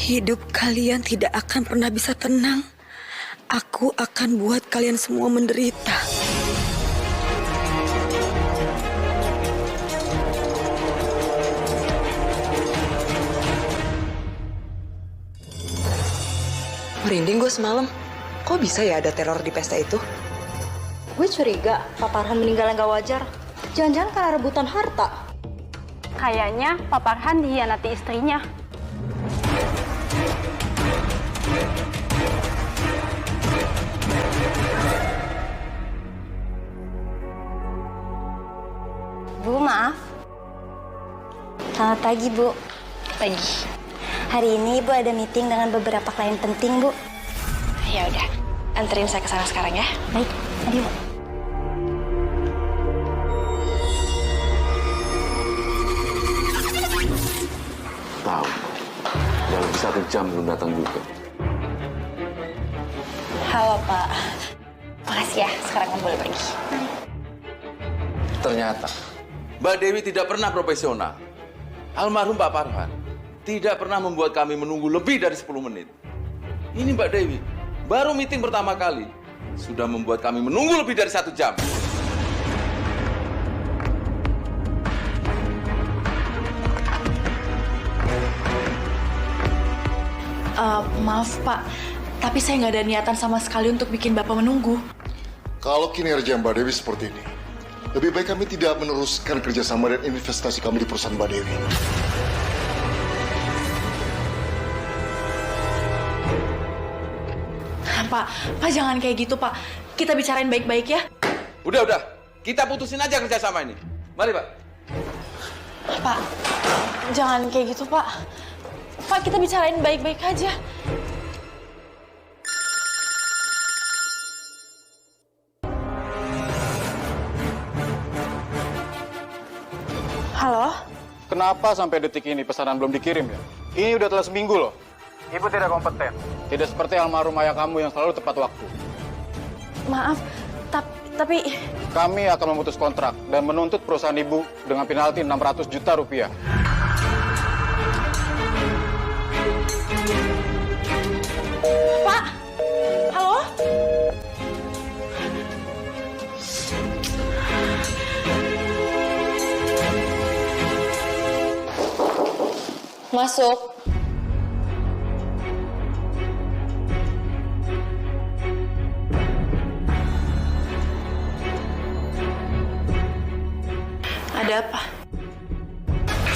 Hidup kalian tidak akan pernah bisa tenang. Aku akan buat kalian semua menderita. Merinding gue semalam. Kok bisa ya ada teror di pesta itu? Gue curiga Pak Farhan meninggal nggak wajar. Jangan-jangan karena rebutan harta. Kayaknya Pak Farhan dikhianati istrinya. Bu, maaf. Selamat pagi, Bu. Pagi. Hari ini Ibu ada meeting dengan beberapa klien penting, Bu. Ya udah, anterin saya ke sana sekarang ya. Baik, ayo. Tahu, yang lebih 1 jam belum datang juga. Halo, Pak. Makasih ya, sekarang kamu boleh pergi. Ternyata, Mbak Dewi tidak pernah profesional. Almarhum Pak Farhan tidak pernah membuat kami menunggu lebih dari 10 menit. Ini Mbak Dewi, baru meeting pertama kali. Sudah membuat kami menunggu lebih dari 1 jam. Maaf Pak, tapi saya nggak ada niatan sama sekali untuk bikin Bapak menunggu. Kalau kinerja Mbak Dewi seperti ini, lebih baik kami tidak meneruskan kerjasama dan investasi kami di perusahaan Mbak Dewi. Pak jangan kayak gitu Pak. Kita bicarain baik-baik ya. Udah. Kita putusin aja kerjasama ini. Mari Pak. Pak, jangan kayak gitu Pak. Pak, kita bicarain baik-baik aja. Halo? Kenapa sampai detik ini pesanan belum dikirim ya? Ini udah telah seminggu loh. Ibu tidak kompeten. Tidak seperti almarhum ayah kamu yang selalu tepat waktu. Maaf, tapi... Kami akan memutus kontrak dan menuntut perusahaan ibu dengan penalti 600 juta rupiah. Pak! Halo? Masuk. Ada apa?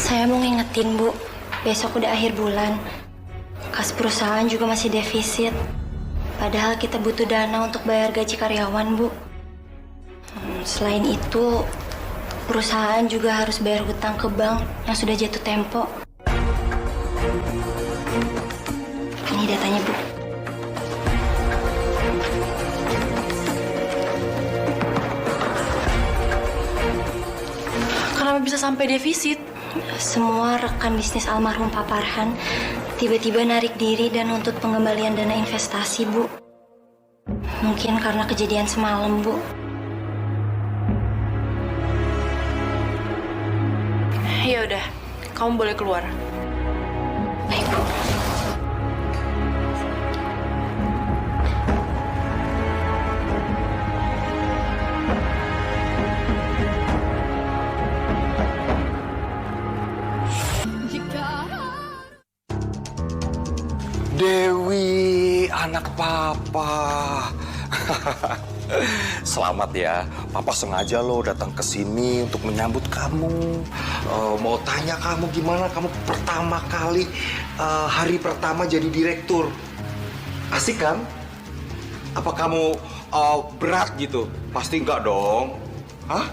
Saya mau ngingetin, Bu. Besok udah akhir bulan. Kas perusahaan juga masih defisit. Padahal kita butuh dana untuk bayar gaji karyawan, Bu. Selain itu, perusahaan juga harus bayar hutang ke bank yang sudah jatuh tempo. Ini datanya, Bu. Kenapa bisa sampai defisit? Semua rekan bisnis almarhum Pak Farhan tiba-tiba narik diri dan nuntut pengembalian dana investasi, Bu. Mungkin karena kejadian semalam, Bu. Ya udah, kamu boleh keluar. Baik, Bu. Dewi, anak papa. Selamat ya, papa sengaja lo datang ke sini untuk menyambut kamu. Mau tanya kamu gimana kamu pertama kali hari pertama jadi direktur. Asik kan? Apa kamu berat gitu? Pasti enggak dong. Hah?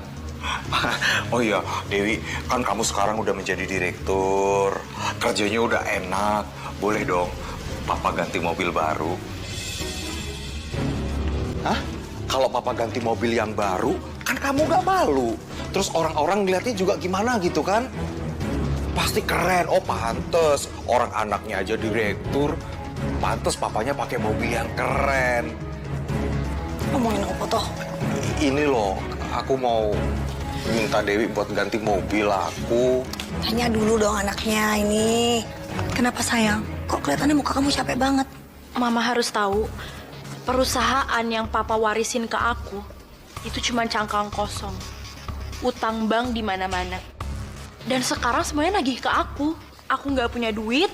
Oh iya, Dewi, kan kamu sekarang udah menjadi direktur. Kerjanya udah enak. Boleh dong Papa ganti mobil baru. Hah? Kalau Papa ganti mobil yang baru, kan kamu gak malu. Terus orang-orang ngeliatnya juga gimana gitu kan? Pasti keren. Oh pantes, orang anaknya aja direktur. Pantes papanya pakai mobil yang keren. Ngomongin apa toh? Ini loh, aku mau minta Dewi buat ganti mobil aku. Tanya dulu dong anaknya ini. Kenapa sayang? Kok kelihatannya muka kamu capek banget? Mama harus tahu, perusahaan yang Papa warisin ke aku itu cuma cangkang kosong. Utang bank di mana-mana. Dan sekarang semuanya nagih ke aku. Aku nggak punya duit.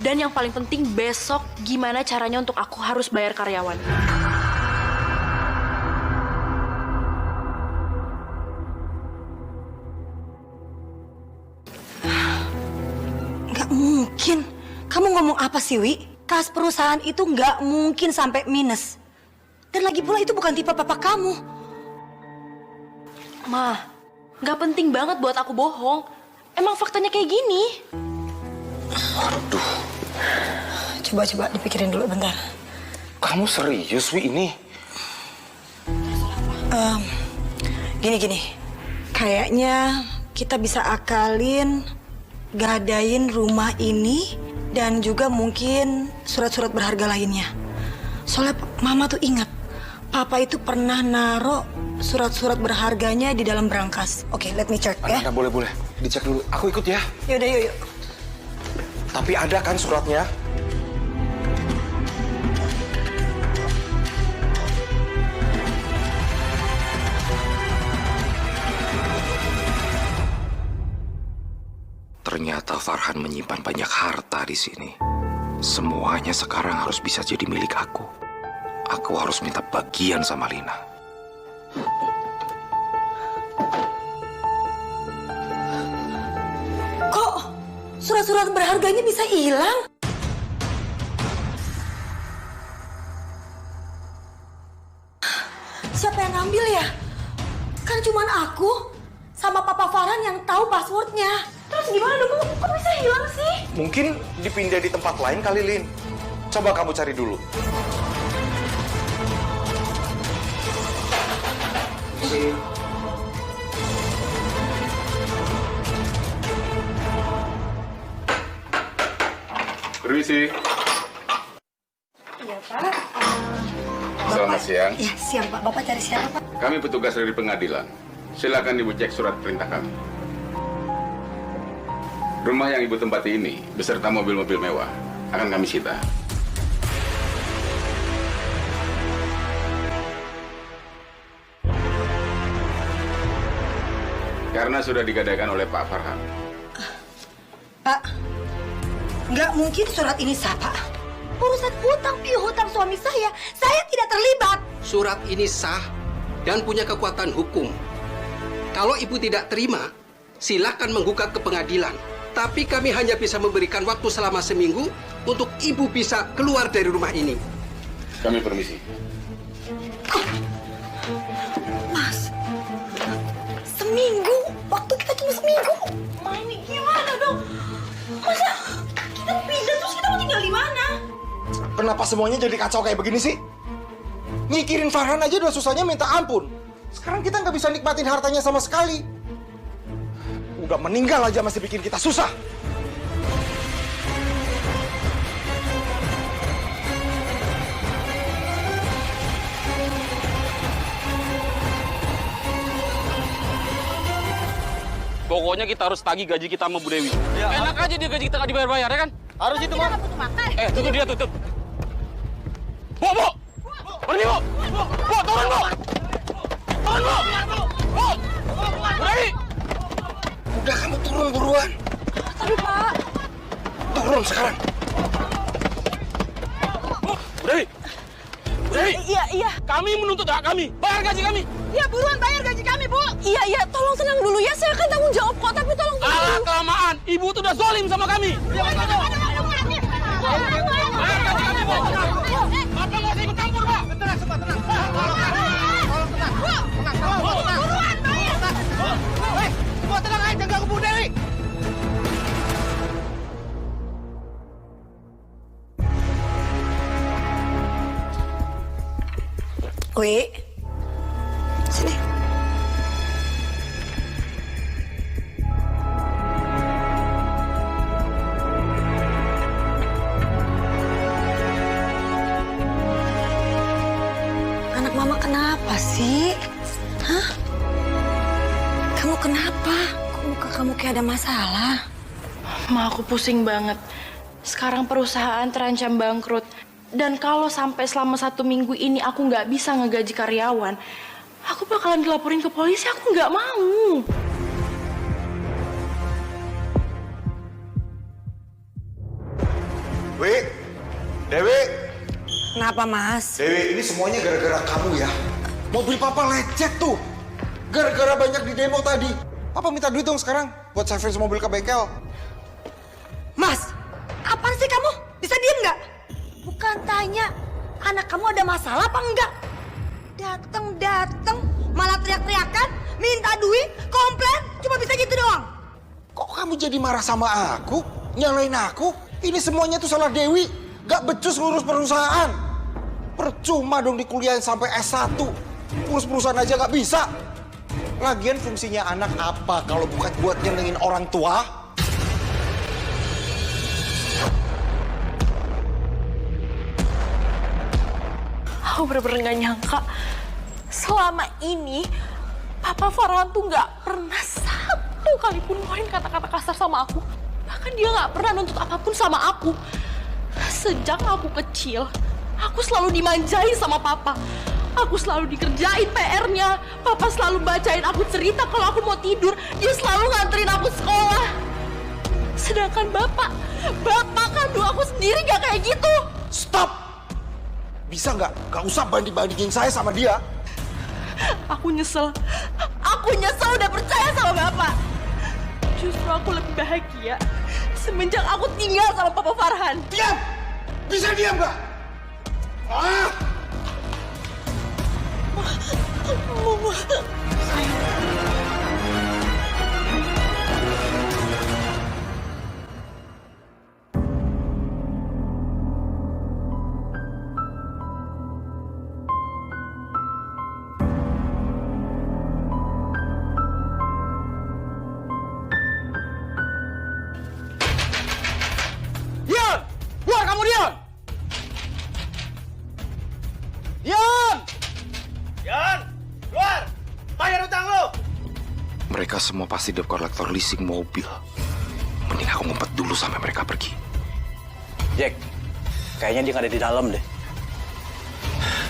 Dan yang paling penting besok gimana caranya untuk aku harus bayar karyawan. Nggak mungkin. Kamu ngomong apa sih, Wi? Kas perusahaan itu nggak mungkin sampai minus. Dan lagi pula itu bukan tipe papa kamu. Ma, nggak penting banget buat aku bohong. Emang faktanya kayak gini. Aduh. Coba dipikirin dulu bentar. Kamu serius, Wi, ini? Gini. Kayaknya kita bisa akalin gadain rumah ini dan juga mungkin surat-surat berharga lainnya. Soalnya Mama tuh ingat, Papa itu pernah naruh surat-surat berharganya di dalam berangkas. Oke, let me check ya. Boleh. Dicek dulu. Aku ikut ya. Yaudah, yuk. Tapi ada kan suratnya? Ternyata Farhan menyimpan banyak harta di sini. Semuanya sekarang harus bisa jadi milik aku. Aku harus minta bagian sama Lina. Kok surat-surat berharganya bisa hilang? Siapa yang ngambil ya? Kan cuman aku sama Papa Farhan yang tahu passwordnya. Terus gimana dong, Bu? Kok bisa hilang sih? Mungkin dipindah di tempat lain kali, Lin. Coba kamu cari dulu. Permisi. Iya, Pak. Selamat siang. Ya, siang, Pak. Bapak cari siapa, Pak? Kami petugas dari pengadilan. Silakan Ibu cek surat perintah kami. Rumah yang Ibu tempati ini, beserta mobil-mobil mewah, akan kami sita. Karena sudah digadaikan oleh Pak Farhan. Pak, nggak mungkin surat ini sah, Pak. Urusan hutang piutang suami saya tidak terlibat. Surat ini sah dan punya kekuatan hukum. Kalau Ibu tidak terima, silakan menggugat ke pengadilan. Tapi kami hanya bisa memberikan waktu selama seminggu untuk Ibu bisa keluar dari rumah ini. Kami permisi. Mas, seminggu? Waktu kita cuma seminggu. Ma, ini gimana dong? Masa kita pindah terus kita mau tinggal di mana? Kenapa semuanya jadi kacau kayak begini sih? Mikirin Farhan aja udah susahnya minta ampun. Sekarang kita nggak bisa nikmatin hartanya sama sekali. Udah meninggal aja masih bikin kita susah. Pokoknya kita harus tagih gaji kita sama Bu Dewi. Ya, enak aja dia gaji kita nggak dibayar-bayar, ya kan? Harus itu, Bang. Tutup dia, tutup. Bu! Berhenti, Bu! Bu, turun, Bu! Turun, Bu! Bu! Bu Dewi! Udah, kamu turun buruan. Tapi, Pak. Turun sekarang. Bu Dewi! Bu Dewi! Iya. Kami menuntut hak kami. Bayar gaji kami. Iya, buruan bayar gaji kami, Bu. Iya, tolong tenang dulu ya. Saya akan tanggung jawab kok, tapi tolong tenang dulu. Kelamaan. Ibu tuh udah zolim sama kami. Bayar gaji kami, Bu. Bapak nggak usah ikut campur, Pak. Tenang, semua tenang. Tolong tenang. Buruan bayar. Semua tenang aja, jangan ganggu Bu Dewi. Wi, sini. Anak mama kenapa sih? Hah? Kamu kenapa? Kok muka kamu kayak ada masalah? Ma, aku pusing banget. Sekarang perusahaan terancam bangkrut. Dan kalau sampai selama 1 minggu ini aku nggak bisa ngegaji karyawan, aku bakalan dilaporin ke polisi. Aku nggak mau. Dewi. Kenapa, Mas? Dewi, ini semuanya gara-gara kamu ya. Mobil Papa lecet tuh. Gara-gara banyak di demo tadi. Papa minta duit dong sekarang buat service mobil ke bengkel. Mas, apaan sih kamu? Bisa diem nggak? Bukan tanya anak kamu ada masalah apa enggak? Dateng, malah teriak-teriakan, minta duit, komplain, cuma bisa gitu doang. Kok kamu jadi marah sama aku? Nyalain aku? Ini semuanya tuh salah Dewi. Gak becus ngurus perusahaan. Percuma dong dikuliahin sampai S1. Ngurus perusahaan aja gak bisa. Lagian fungsinya anak apa kalau bukan buat nyenengin orang tua? Aku bener-bener gak nyangka selama ini Papa Farhan tuh gak pernah satu kali pun ngeluarin kata-kata kasar sama aku. Bahkan dia gak pernah nuntut apapun sama aku. Sejak aku kecil, aku selalu dimanjain sama Papa. Aku selalu dikerjain PR-nya. Papa selalu bacain aku cerita kalau aku mau tidur. Dia selalu nganterin aku sekolah. Sedangkan bapak kandung aku sendiri gak kayak gitu. Stop! Bisa nggak? Gak usah banding-bandingin saya sama dia. Aku nyesel udah percaya sama bapak. Justru aku lebih bahagia semenjak aku tinggal sama Papa Farhan. Diam! Bisa diam nggak? Ah! Dian! Keluar kamu, Dian! Dian! Yan, keluar! Bayar utang lo! Mereka semua pasti debt collector leasing mobil. Mending aku ngumpet dulu sampai mereka pergi. Jack, kayaknya dia nggak ada di dalam deh.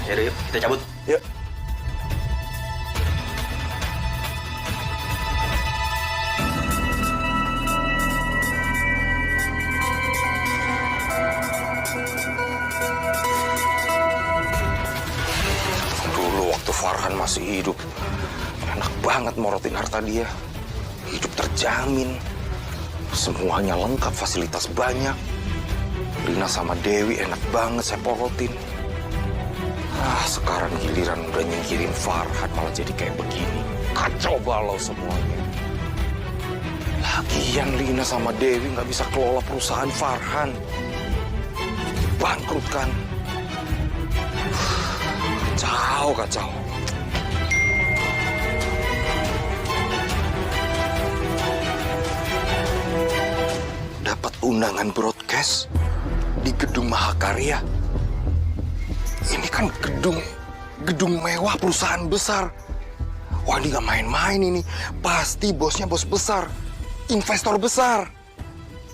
Yaudah, yuk, kita cabut. Yuk. Dulu waktu Farhan masih hidup, enak banget morotin harta dia. Hidup terjamin. Semuanya lengkap, fasilitas banyak. Lina sama Dewi enak banget saya porotin. Sekarang giliran udah nyingkirin Farhan malah jadi kayak begini. Kacau balau semuanya. Lagian Lina sama Dewi nggak bisa kelola perusahaan Farhan. Bangkrut kan. Kacau. Dapat undangan broadcast di gedung Mahakarya. Ini kan gedung mewah perusahaan besar. Wah, ini nggak main-main ini. Pasti bosnya bos besar, investor besar.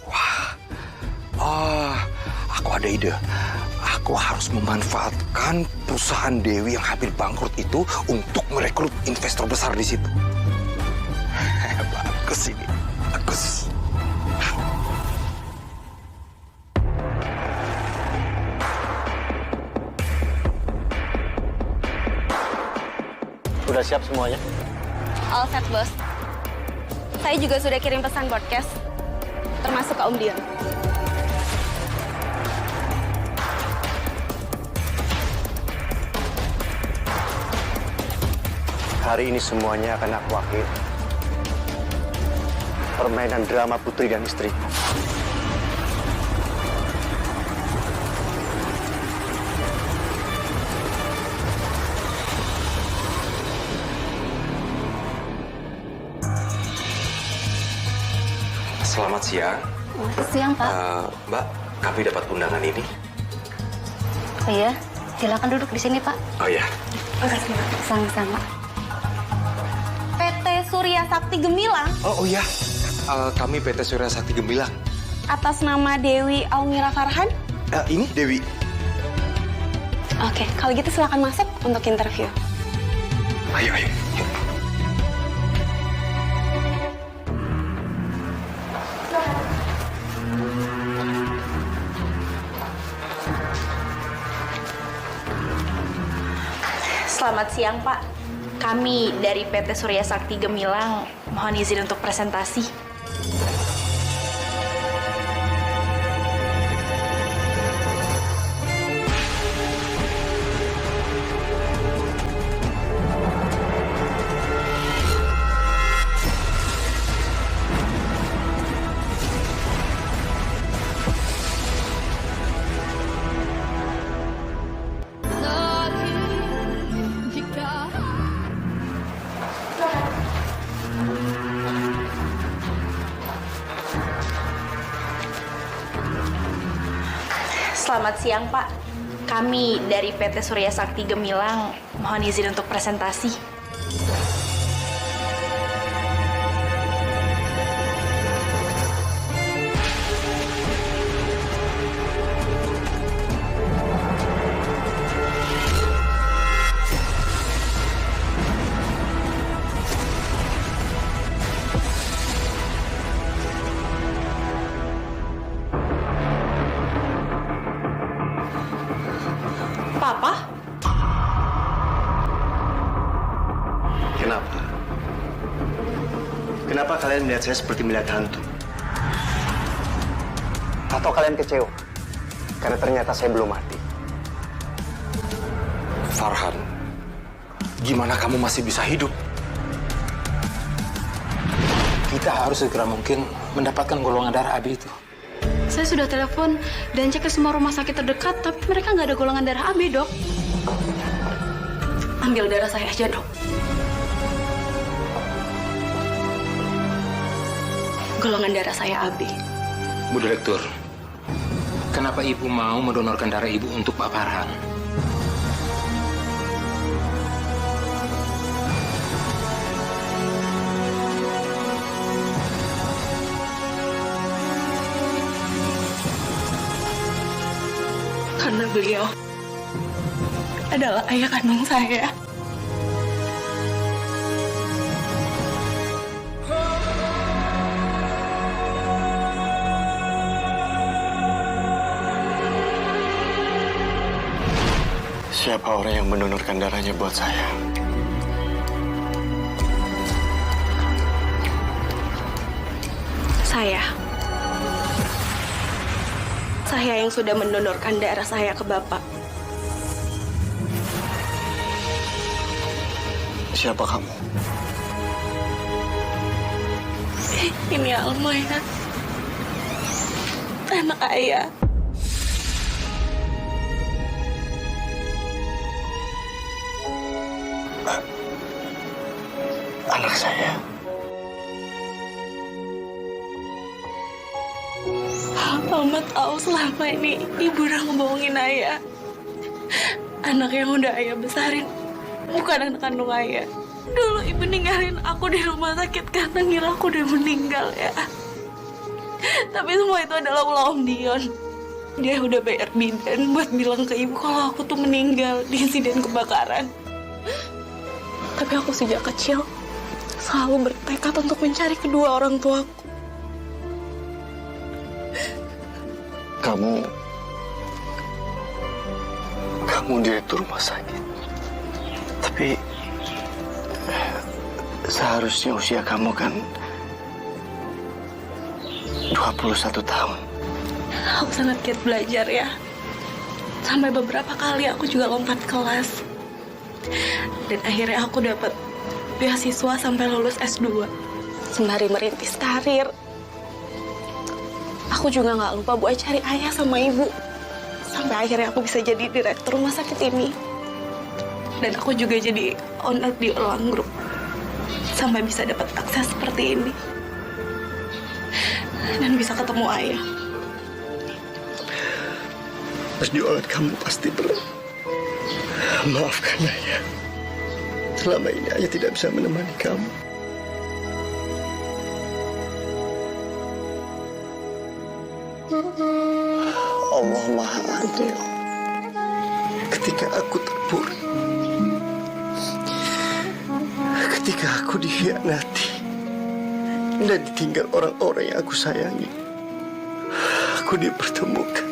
Wah, aku ada ide. Aku harus memanfaatkan perusahaan Dewi yang hampir bangkrut itu untuk merekrut investor besar di situ. Bagus ini, bagus. Udah siap semuanya? All set, Bos. Saya juga sudah kirim pesan broadcast, termasuk ke Om Dion. Hari ini semuanya akan aku akhiri. Permainan drama putri dan istriku. Selamat siang. Siang, Pak. Mbak, kami dapat undangan ini. Oh iya, silakan duduk di sini, Pak. Oh iya. Makasih, Pak. Sama-sama. PT Surya Sakti Gemilang Oh iya. Kami PT Surya Sakti Gemilang. atas nama Dewi Aumira Farhan. Ini Dewi. Oke, kalau gitu silakan masuk untuk interview. Ayo. Selamat siang, Pak. Kami dari PT Surya Sakti Gemilang mohon izin untuk presentasi. Selamat siang, Pak. Kami dari PT Surya Sakti Gemilang mohon izin untuk presentasi. kalian melihat saya seperti melihat hantu? Atau kalian kecewa karena ternyata saya belum mati? Farhan, gimana kamu masih bisa hidup? Kita harus segera mungkin mendapatkan golongan darah AB itu. Saya sudah telepon dan cek ke semua rumah sakit terdekat, tapi mereka nggak ada golongan darah AB, Dok. Ambil darah saya aja, Dok. Golongan darah saya AB. Bu Direktur, kenapa Ibu mau mendonorkan darah Ibu untuk Pak Farhan? Karena beliau adalah ayah kandung saya. Siapa orang yang mendonorkan darahnya buat saya? Saya yang sudah mendonorkan darah saya ke Bapak. Siapa kamu? Ini Alma ya. Anak ayah. Anak saya. Alma tahu selama ini ibu udah ngebohongin ayah. Anak yang udah ayah besarin bukan anak kandung ayah. Dulu ibu ninggalin aku di rumah sakit karena ngira aku udah meninggal ya. Tapi semua itu adalah ulah Om Dion. Dia udah bayar bidan buat bilang ke ibu kalau aku tuh meninggal di insiden kebakaran. Tapi aku sejak kecil selalu bertekad untuk mencari kedua orang tuaku. Kamu direktur rumah sakit. Tapi seharusnya usia kamu kan 21 tahun. Aku sangat giat belajar ya. Sampai beberapa kali aku juga lompat kelas. Dan akhirnya aku dapat beasiswa sampai lulus S2. Sembari merintis karir. Aku juga nggak lupa buat cari ayah sama ibu. Sampai akhirnya aku bisa jadi direktur rumah sakit ini. Dan aku juga jadi owner di Elang Group. Sampai bisa dapat akses seperti ini. Dan bisa ketemu ayah. Perjuangan kamu pasti berat. Maafkan ayah. Selama ini ayah tidak bisa menemani kamu. Allah Maha Adil. Ketika aku terpuruk, ketika aku dikhianati dan ditinggal orang-orang yang aku sayangi, aku dipertemukan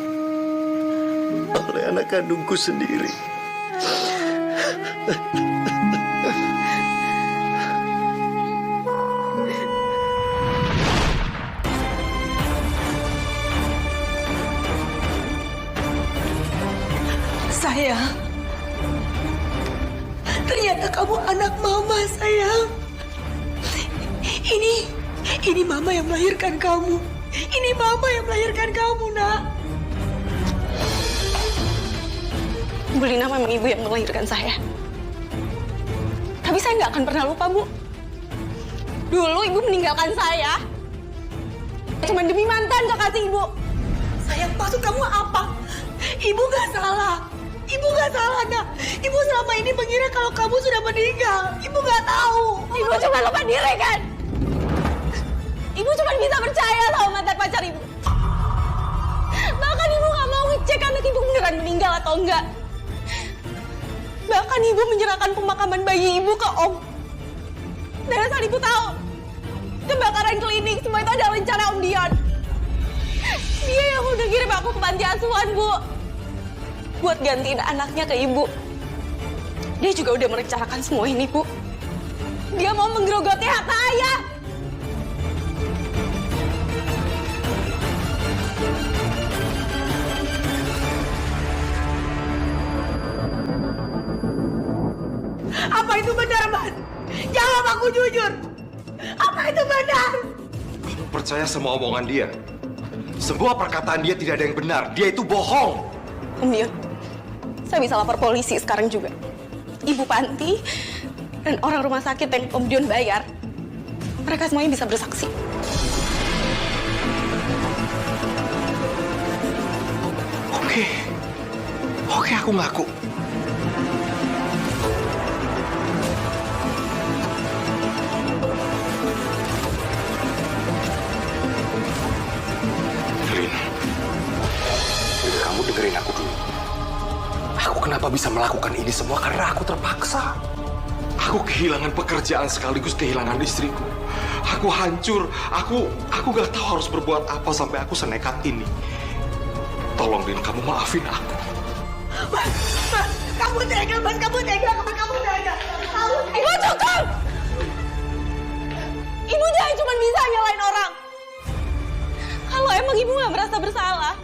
oleh anak kandungku sendiri. Sayang, ternyata kamu anak mama, sayang. Ini mama yang melahirkan kamu. Ini mama yang melahirkan kamu, nak. Bu Lina memang ibu yang melahirkan saya. Tapi saya nggak akan pernah lupa, Bu. Dulu ibu meninggalkan saya cuma demi mantan kekasih ibu. Sayang, maksud kamu apa? Ibu nggak salah. Ibu nggak salah, nak. Ibu selama ini mengira kalau kamu sudah meninggal. Ibu nggak tahu. Ibu cuma lupa diri, kan? Ibu cuma bisa percaya sama mantan pacar ibu. Bahkan ibu nggak mau ngecek anak ibu beneran meninggal atau enggak. Bahkan ibu menyerahkan pemakaman bayi ibu ke Om. Dan asal ibu tahu, kebakaran klinik semua itu adalah rencana Om Dion. Dia yang udah kirim aku ke panti asuhan, Bu. Buat gantiin anaknya ke ibu. Dia juga udah merencanakan semua ini, Bu. Dia mau menggerogoti harta ayah. itu benar, Mas? Jawab aku jujur. Apa itu benar? Kamu percaya semua omongan dia? Semua perkataan dia tidak ada yang benar. Dia itu bohong. Om Dion, saya bisa lapor polisi sekarang juga. Ibu Panti dan orang rumah sakit yang Om Dion bayar, mereka semuanya bisa bersaksi. Oke, aku ngaku. Lin, kamu dengerin aku dulu. Aku kenapa bisa melakukan ini semua? Karena aku terpaksa. Aku kehilangan pekerjaan sekaligus kehilangan istriku. Aku hancur. Aku gak tahu harus berbuat apa sampai aku senekat ini. Tolong, Lin, kamu maafin aku. Mas, kamu tega, Mas. Kamu tega. Ibu cukup! Ibu jangan cuma bisa nyalain orang. Kalau emang ibu gak merasa bersalah,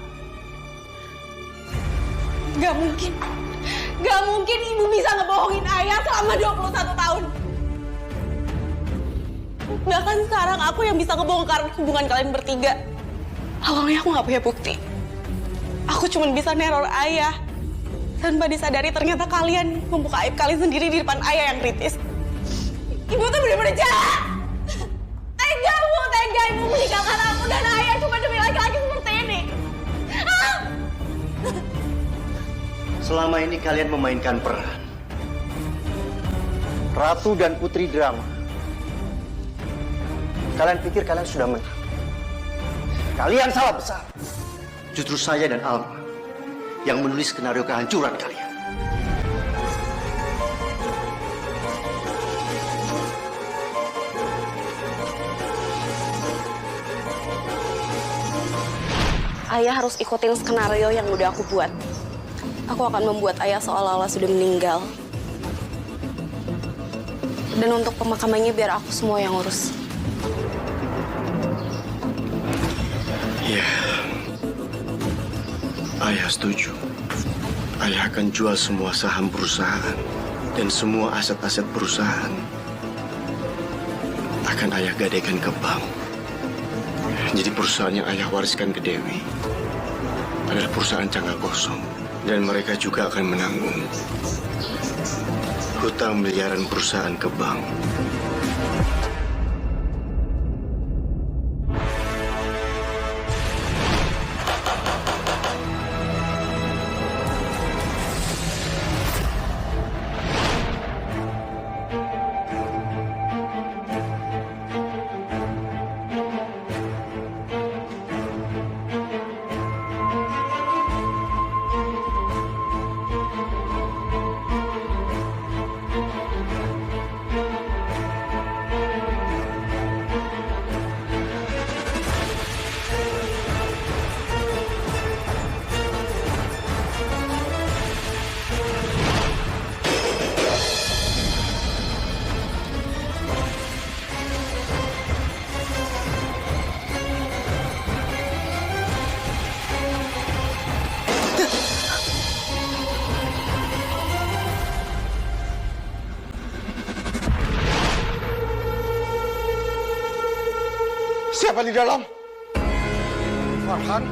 gak mungkin ibu bisa ngebohongin ayah selama 21 tahun. Bahkan sekarang aku yang bisa ngebongkar hubungan kalian bertiga. Awalnya aku gak punya bukti. Aku cuma bisa neror ayah. Tanpa disadari ternyata kalian membuka aib kalian sendiri di depan ayah yang kritis. Ibu tuh bener-bener jahat. Tega ibu meninggalkan aku dan ayah cuma demi laki-laki seperti ini. Selama ini kalian memainkan peran Ratu dan Putri drama. Kalian pikir kalian sudah menang. Kalian salah besar. Justru saya dan Alma yang menulis skenario kehancuran kalian. Ayah harus ikutin skenario yang udah aku buat. Aku akan membuat ayah seolah-olah sudah meninggal. Dan untuk pemakamannya biar aku semua yang urus. Iya. Ayah setuju. Ayah akan jual semua saham perusahaan dan semua aset-aset perusahaan akan ayah gadaikan ke bank. Jadi perusahaan yang ayah wariskan ke Dewi adalah perusahaan Cangga Kosong. Dan mereka juga akan menanggung hutang miliaran perusahaan ke bank. Siapa di dalam? Farhan?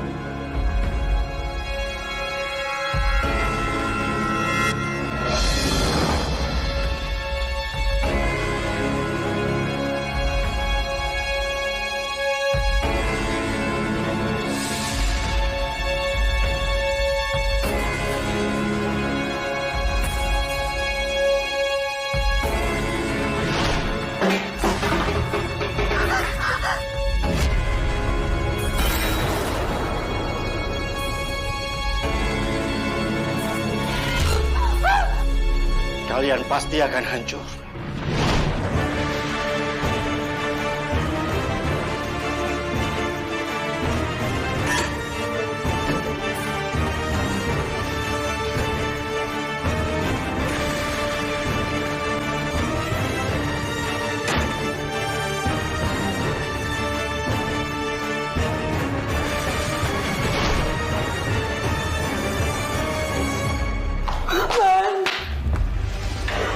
Kalian pasti akan hancur.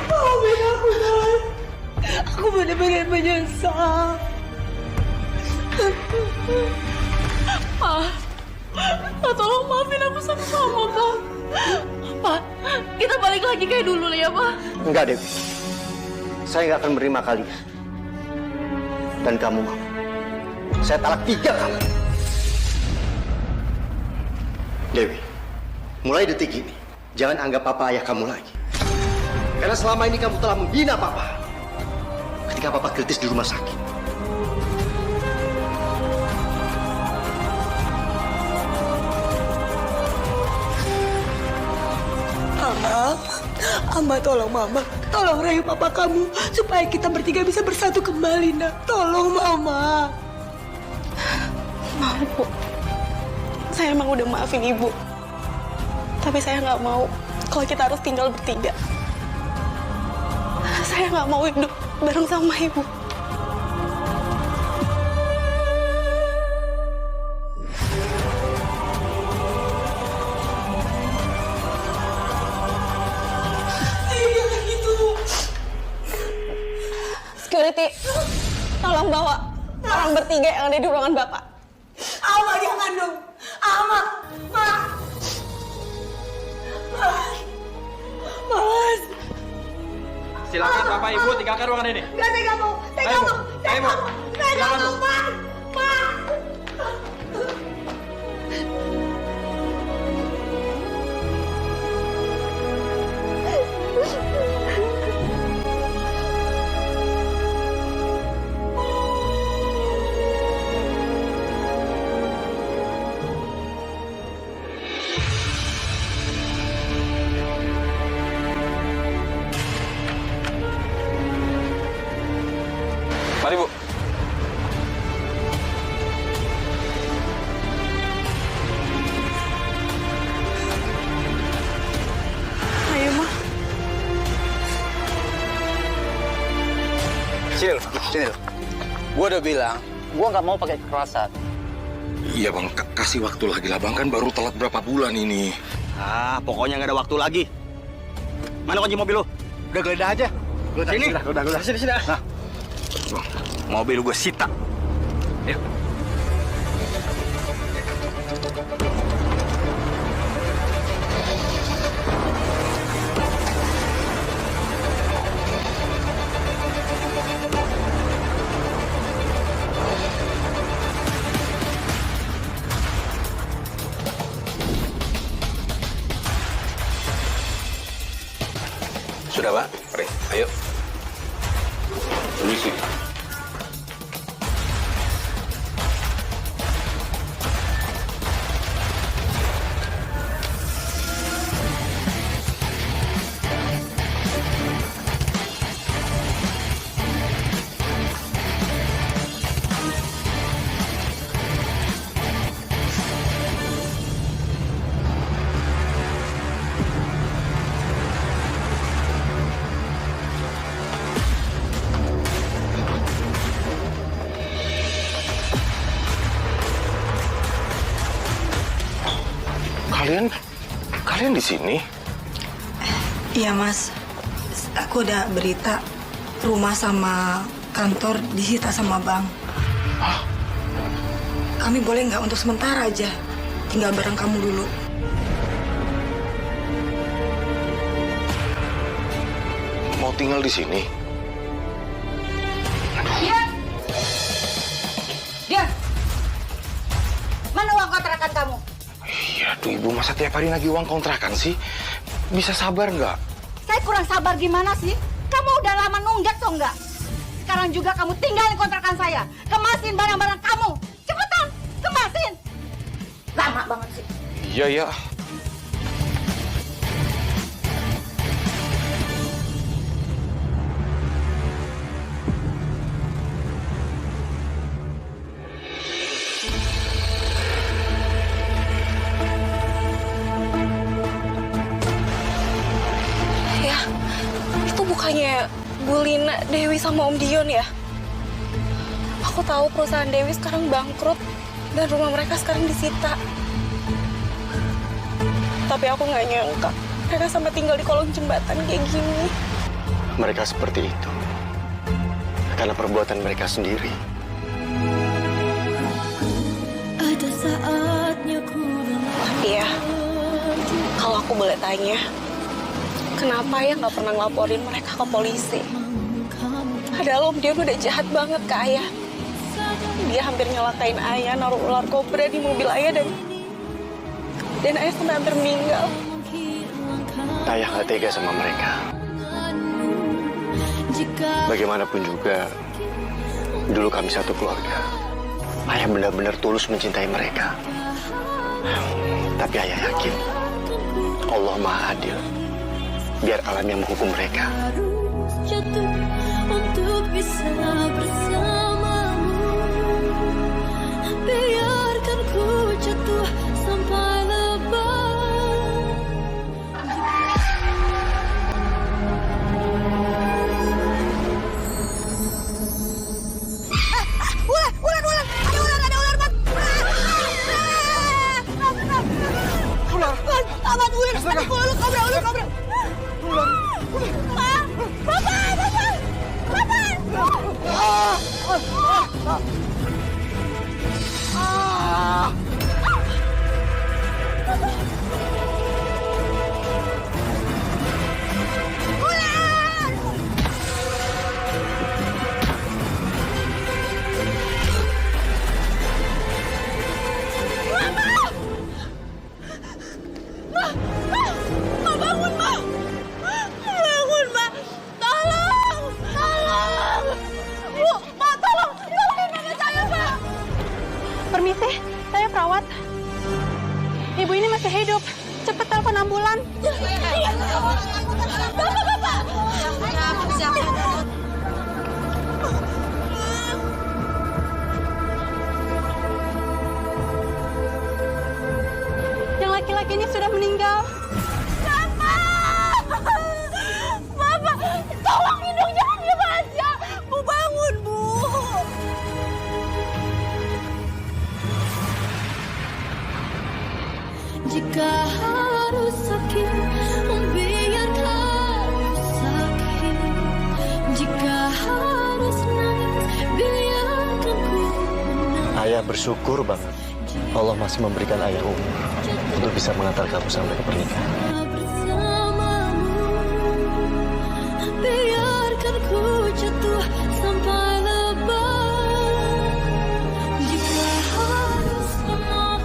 Maafin aku, Pak, tolong maafin aku sama Mama, Pak. Pak, kita balik lagi kayak dulu ya, Pak. Enggak, Dewi. Saya nggak akan menerima kalian. Dan kamu, Mama. Saya talak 3 kamu. Dewi, mulai detik ini, jangan anggap Papa ayah kamu lagi. Karena selama ini kamu telah membina Papa. Ketika Papa kritis di rumah sakit. Amba tolong Mama, tolong rayu Papa kamu supaya kita bertiga bisa bersatu kembali, Nak. Tolong Mama. Mau, Bu. Saya emang udah maafin Ibu. Tapi saya nggak mau kalau kita harus tinggal bertiga. Saya nggak mau hidup bareng sama Ibu. Security, tolong bawa orang bertiga yang ada di ruangan Bapak. Alma, jangan dong. Alma, Mas. Mas. Silakan Bapak Ibu tinggalkan ruangan ini. Enggak, saya nggak mau. Saya nggak mau. Saya nggak mau. Saya nggak mau, Mas. Mas. Mari, Bu. Ayo, Ma. Cil, sini. Gue udah bilang, gue nggak mau pakai kekerasan. Iya bang, kasih waktu lagi lah bang, kan baru telat berapa bulan ini. Ah, pokoknya nggak ada waktu lagi. Mana kunci mobil lu? Udah geledah aja. Sini. Udah. Sini. Nah. Mobil gue sita. Yuk. Sudah, Pak? Mari, ayo. Permisi. Kalian di sini? Iya, Mas. Aku udah berita rumah sama kantor disita sama bank. Kami boleh nggak untuk sementara aja tinggal bareng kamu dulu? Mau tinggal di sini? Dian! Mana uang kontrakan kamu? Iya tuh ibu, masa tiap hari nagih uang kontrakan sih? Bisa sabar nggak? Saya kurang sabar gimana sih? Kamu udah lama nunggak toh nggak? Sekarang juga kamu tinggalin kontrakan saya. Kemasin barang-barang kamu. Cepetan, kemasin. Lama banget sih. Iya. Ya, itu bukannya Bu Lina, Dewi sama Om Dion ya? Aku tahu perusahaan Dewi sekarang bangkrut dan rumah mereka sekarang disita. Tapi aku nggak nyangka mereka sampai tinggal di kolong jembatan kayak gini. Mereka seperti itu. karena perbuatan mereka sendiri. Ada saatnya ku Iya, kalau aku boleh tanya, kenapa ya nggak pernah ngelaporin mereka ke polisi? Padahal Om Dion udah jahat banget ke ayah. Dia hampir nyelakain ayah, naruh ular kobra di mobil ayah, dan ayah sampai hampir meninggal. Ayah nggak tega sama mereka. Bagaimanapun juga, dulu kami satu keluarga. Ayah benar-benar tulus mencintai mereka. Tapi ayah yakin Allah Maha Adil. Biar alam yang menghukum mereka. jatuh untuk bisa bersamamu. Biarkan ku jatuh sampai lebah. Permisi, saya perawat. Ibu ini masih hidup. Cepat telepon ambulan. Bapak! Yang laki-laki ini sudah meninggal. Bapak! Tolong hidung, jangan diam aja. Bu, bangun, Bu. Jika harus sakit, biarkan sakit. Jika harus nangis, biarkan ku menangis. Ayah bersyukur banget. Allah masih memberikan ayah umur untuk bisa mengantar kamu sampai ke pernikahan. Bersamamu, biarkan ku jatuh sampai lebah. Jika harus lemah,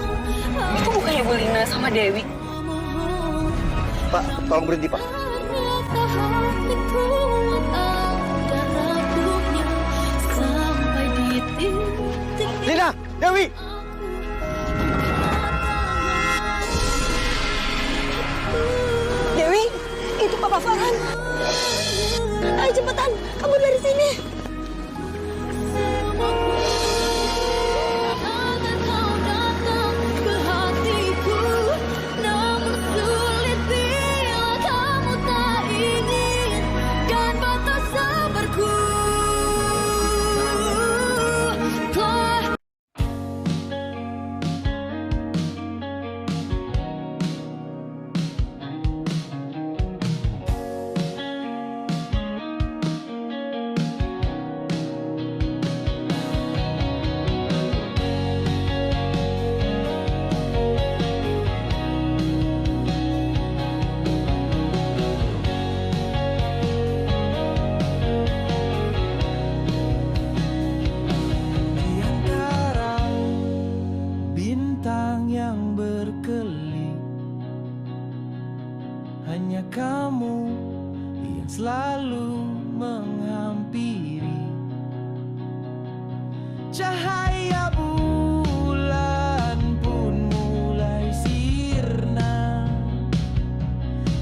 Itu bukan Ibu Lina sama Dewi. Pak, tolong berhenti, Pak. hati kuat ada rapuhnya sampai di titik. Lina, Dewi. Dewi, itu Papa Farhan. Ayo cepetan, kamu dari sini. Ke hatiku, namun sulit bila kamu tak ingin dan batas sabarku. Di antara bintang yang berkelip, hanya kamu yang selalu menghampiri. Cahaya bulan pun mulai sirna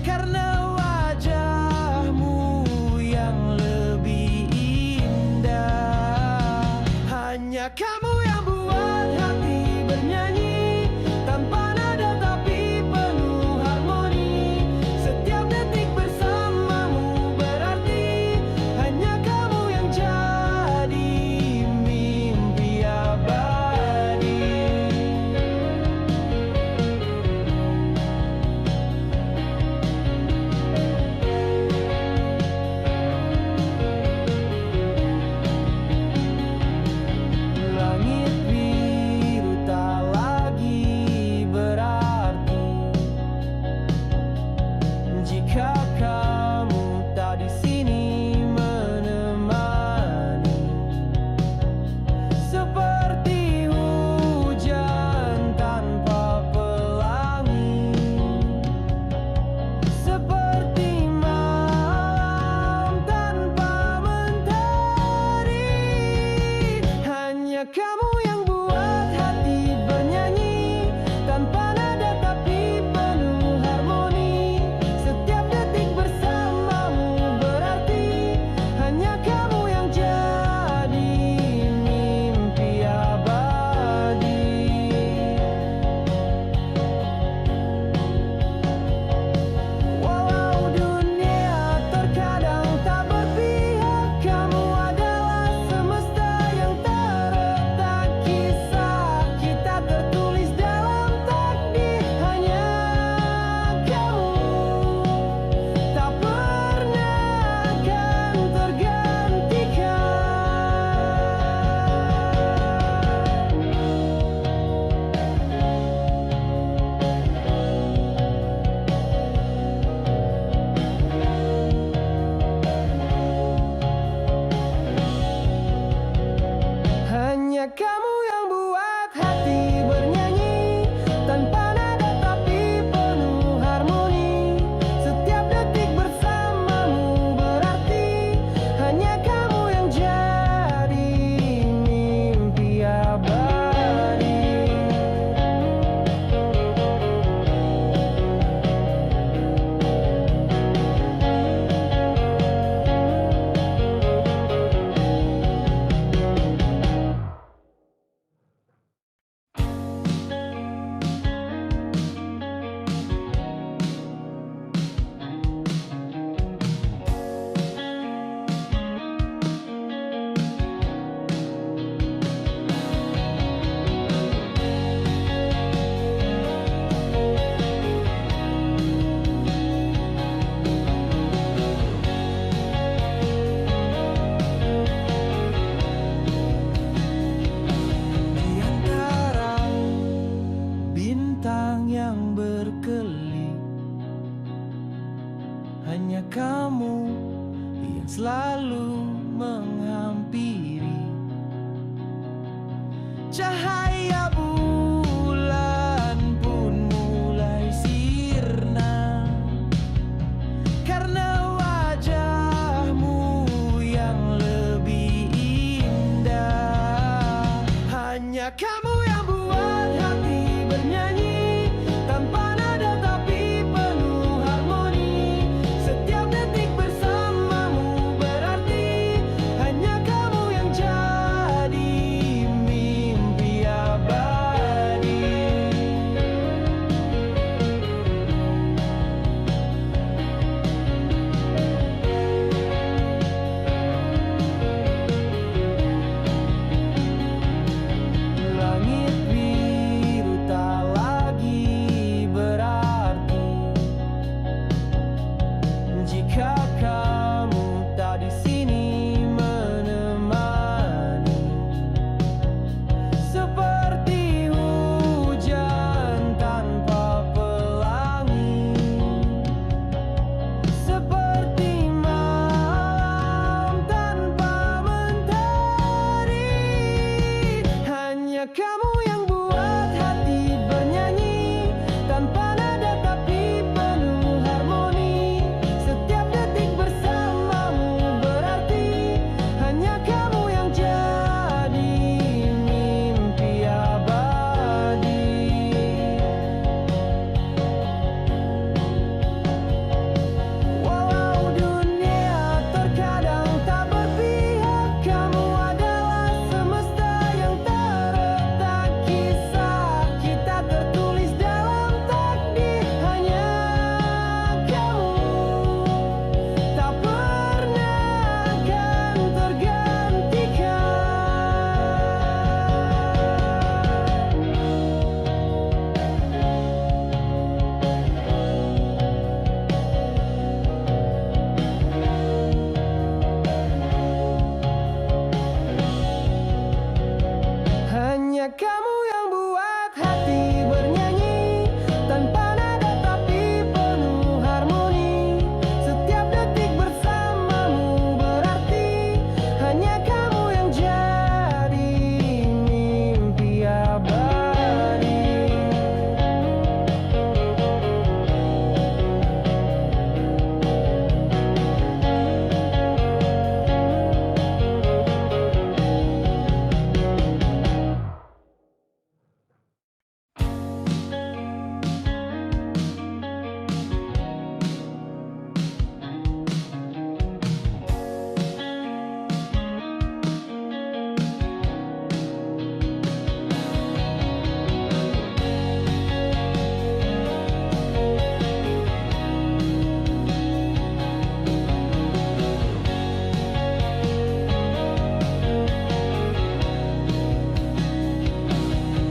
karena wajahmu yang lebih indah. Hanya kamu yang buat hati bernyanyi tanpa nada tapi penuh harmoni. Setiap detik bersamamu berarti hanya kamu yang jadi mimpi abadi. selalu menghampiri. Cahaya bulan pun mulai sirna karena wajahmu yang lebih indah. Hanya kamu yang buat hati bernyanyi tanpa nada tapi penuh harmoni. Setiap detik bersamamu berarti hanya kamu yang jadi mimpi abadi. Langit biru tak lagi berarti jika kamu tak di sini menemani. Seperti hujan tanpa pelangi, seperti malam tanpa mentari. Hanya kamu yang buat hati bernyanyi tanpa nada tapi penuh harmoni. Setiap detik bersamamu berarti hanya kamu yang jadi mimpi abadi. Walau dunia terkadang tak berpihak, kamu adalah semesta yang terletak. Kisah kita tertulis dalam takdir. Hanya kamu tak pernah akan tergantikan. Hanya kamu yang buat hati bernyanyi tanpa nada tapi penuh harmoni. Setiap detik bersamamu berarti hanya kamu yang jadi mimpi abadi.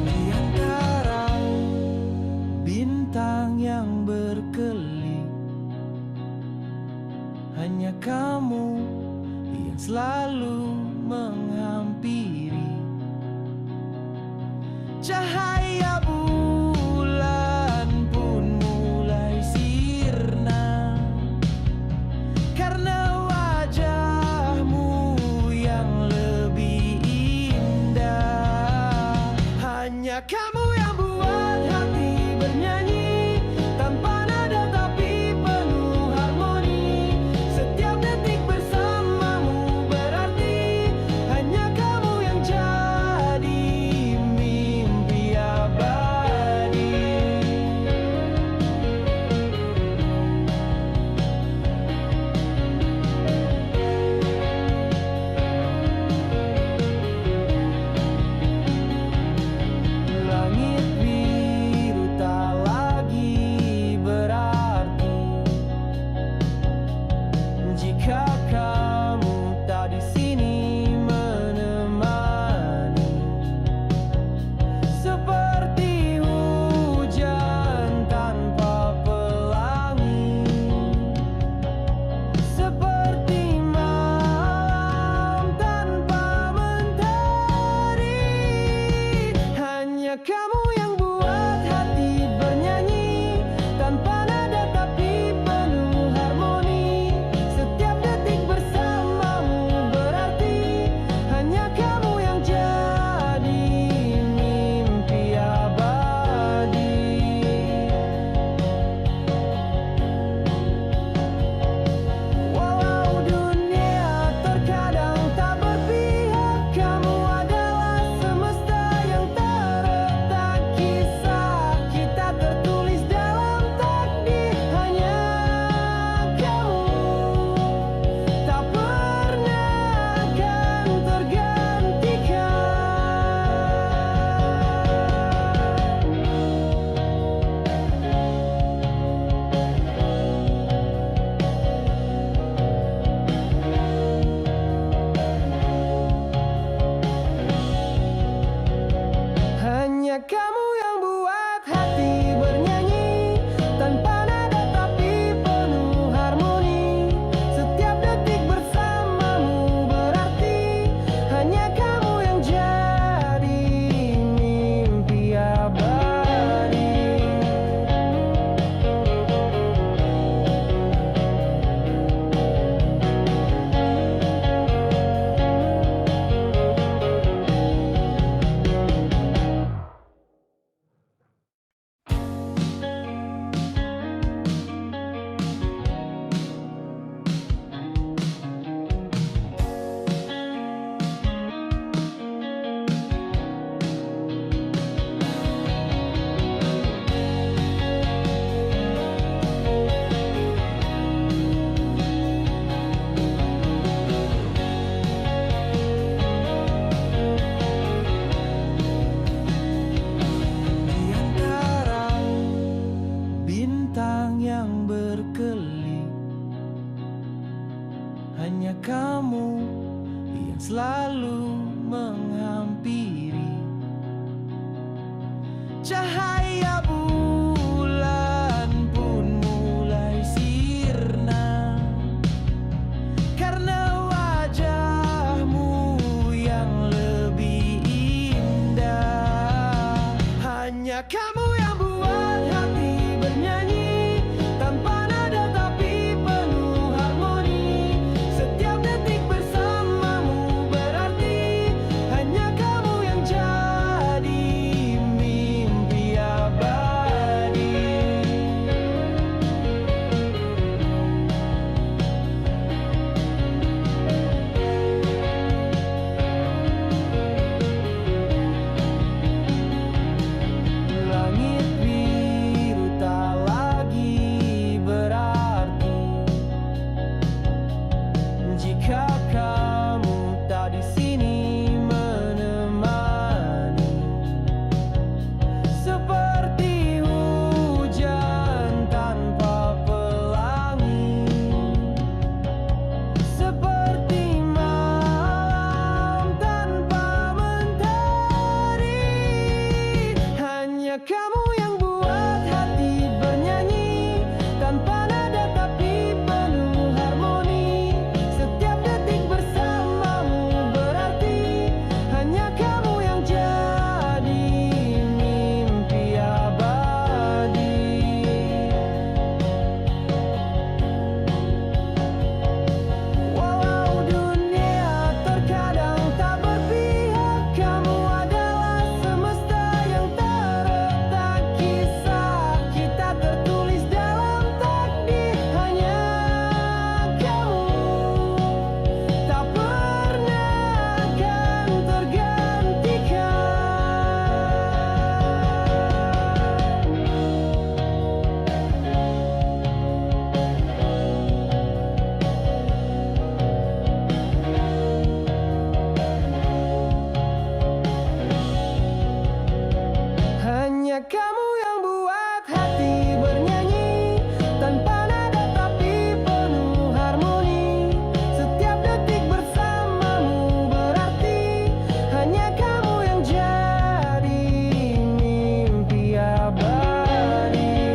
Di antara bintang yang berkelip, hanya kamu yang selalu menghampiri. Cahaya bulan pun mulai sirna karena wajahmu yang lebih indah. Hanya kamu yang buat hati bernyanyi tanpa nada tapi penuh harmoni. Setiap detik bersamamu berarti Cahaya bulan pun mulai sirna karena wajahmu yang lebih indah. Hanya kamu yang buat hati bernyanyi tanpa nada tapi penuh harmoni. Setiap detik bersamamu berarti hanya kamu yang jadi mimpi abadi. Langit biru tak lagi berarti jika kamu tak di sini menemani. Seperti hujan tanpa pelangi, seperti malam tanpa mentari. Hanya kamu yang buat hati bernyanyi tanpa nada tapi penuh harmoni. Setiap detik bersamamu berarti hanya kamu yang jadi mimpi abadi. Walau dunia terkadang tak berpihak, kamu adalah semesta yang terletak. Kisah kita tertulis dalam takdir. Hanya kamu tak pernah akan tergantikan. Hanya kamu yang buat hati bernyanyi tanpa nada tapi penuh harmoni. Setiap detik bersamamu berarti hanya kamu yang jadi mimpi abadi.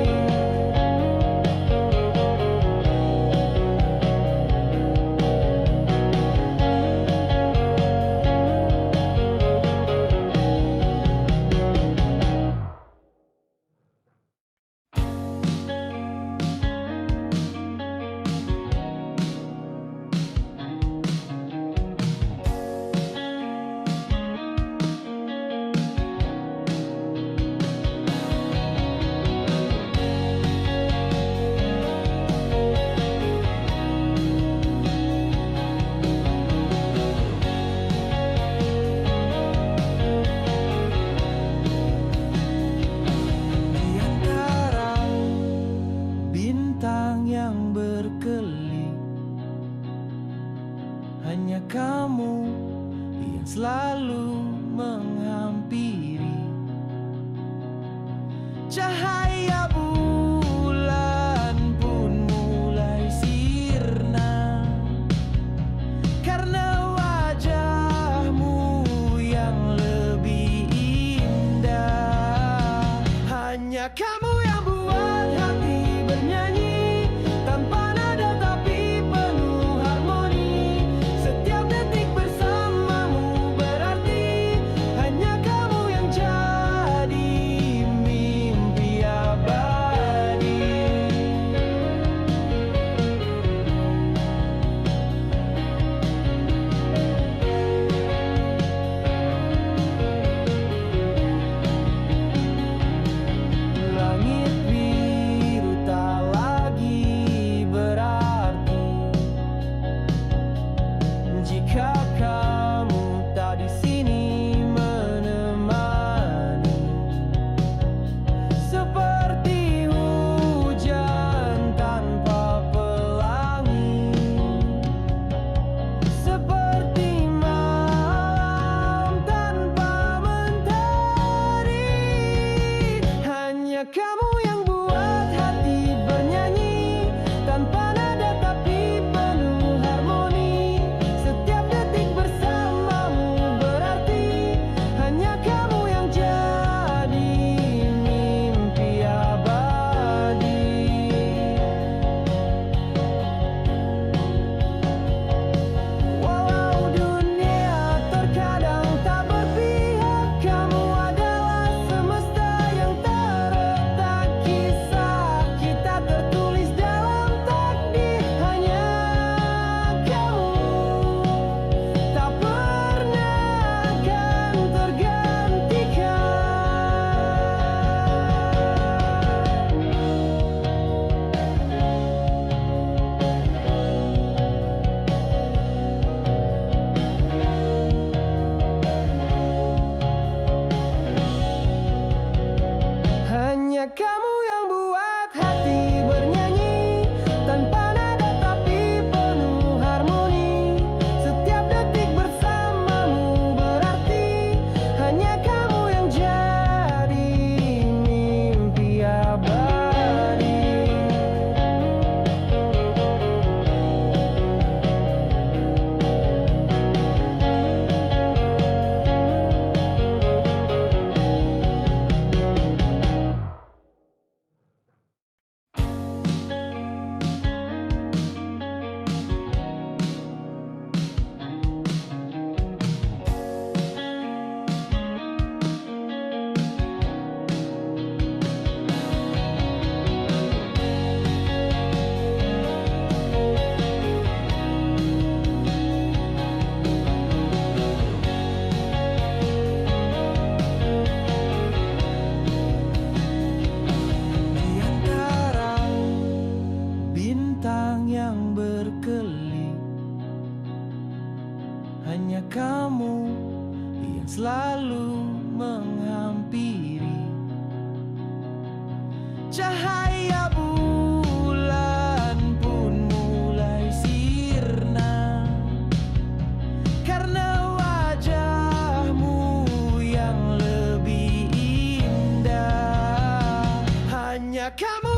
Di antara bintang yang berkelip, hanya kamu yang selalu menghampiri. Cahaya bulan pun mulai sirna karena wajahmu yang lebih indah. Hanya kamu yang buat hati bernyanyi tanpa nada tapi penuh harmoni. Setiap detik bersamamu berarti hanya kamu yang jadi mimpi abadi. Langit biru tak lagi berarti jika kamu tak di sini menemani. Seperti hujan tanpa pelangi, seperti malam tanpa mentari. Hanya kamu yang buat hati bernyanyi tanpa nada tapi penuh harmoni. Setiap detik bersamamu berarti hanya kamu yang jadi kamu yang buat hati bernyanyi tanpa nada tapi penuh harmoni. Setiap detik bersamamu berarti hanya kamu yang jadi mimpi abadi. Di antara bintang yang berkelip, hanya kamu yang selalu menghampiri. Cahaya bulan pun mulai sirna karena wajahmu yang lebih indah. Hanya kamu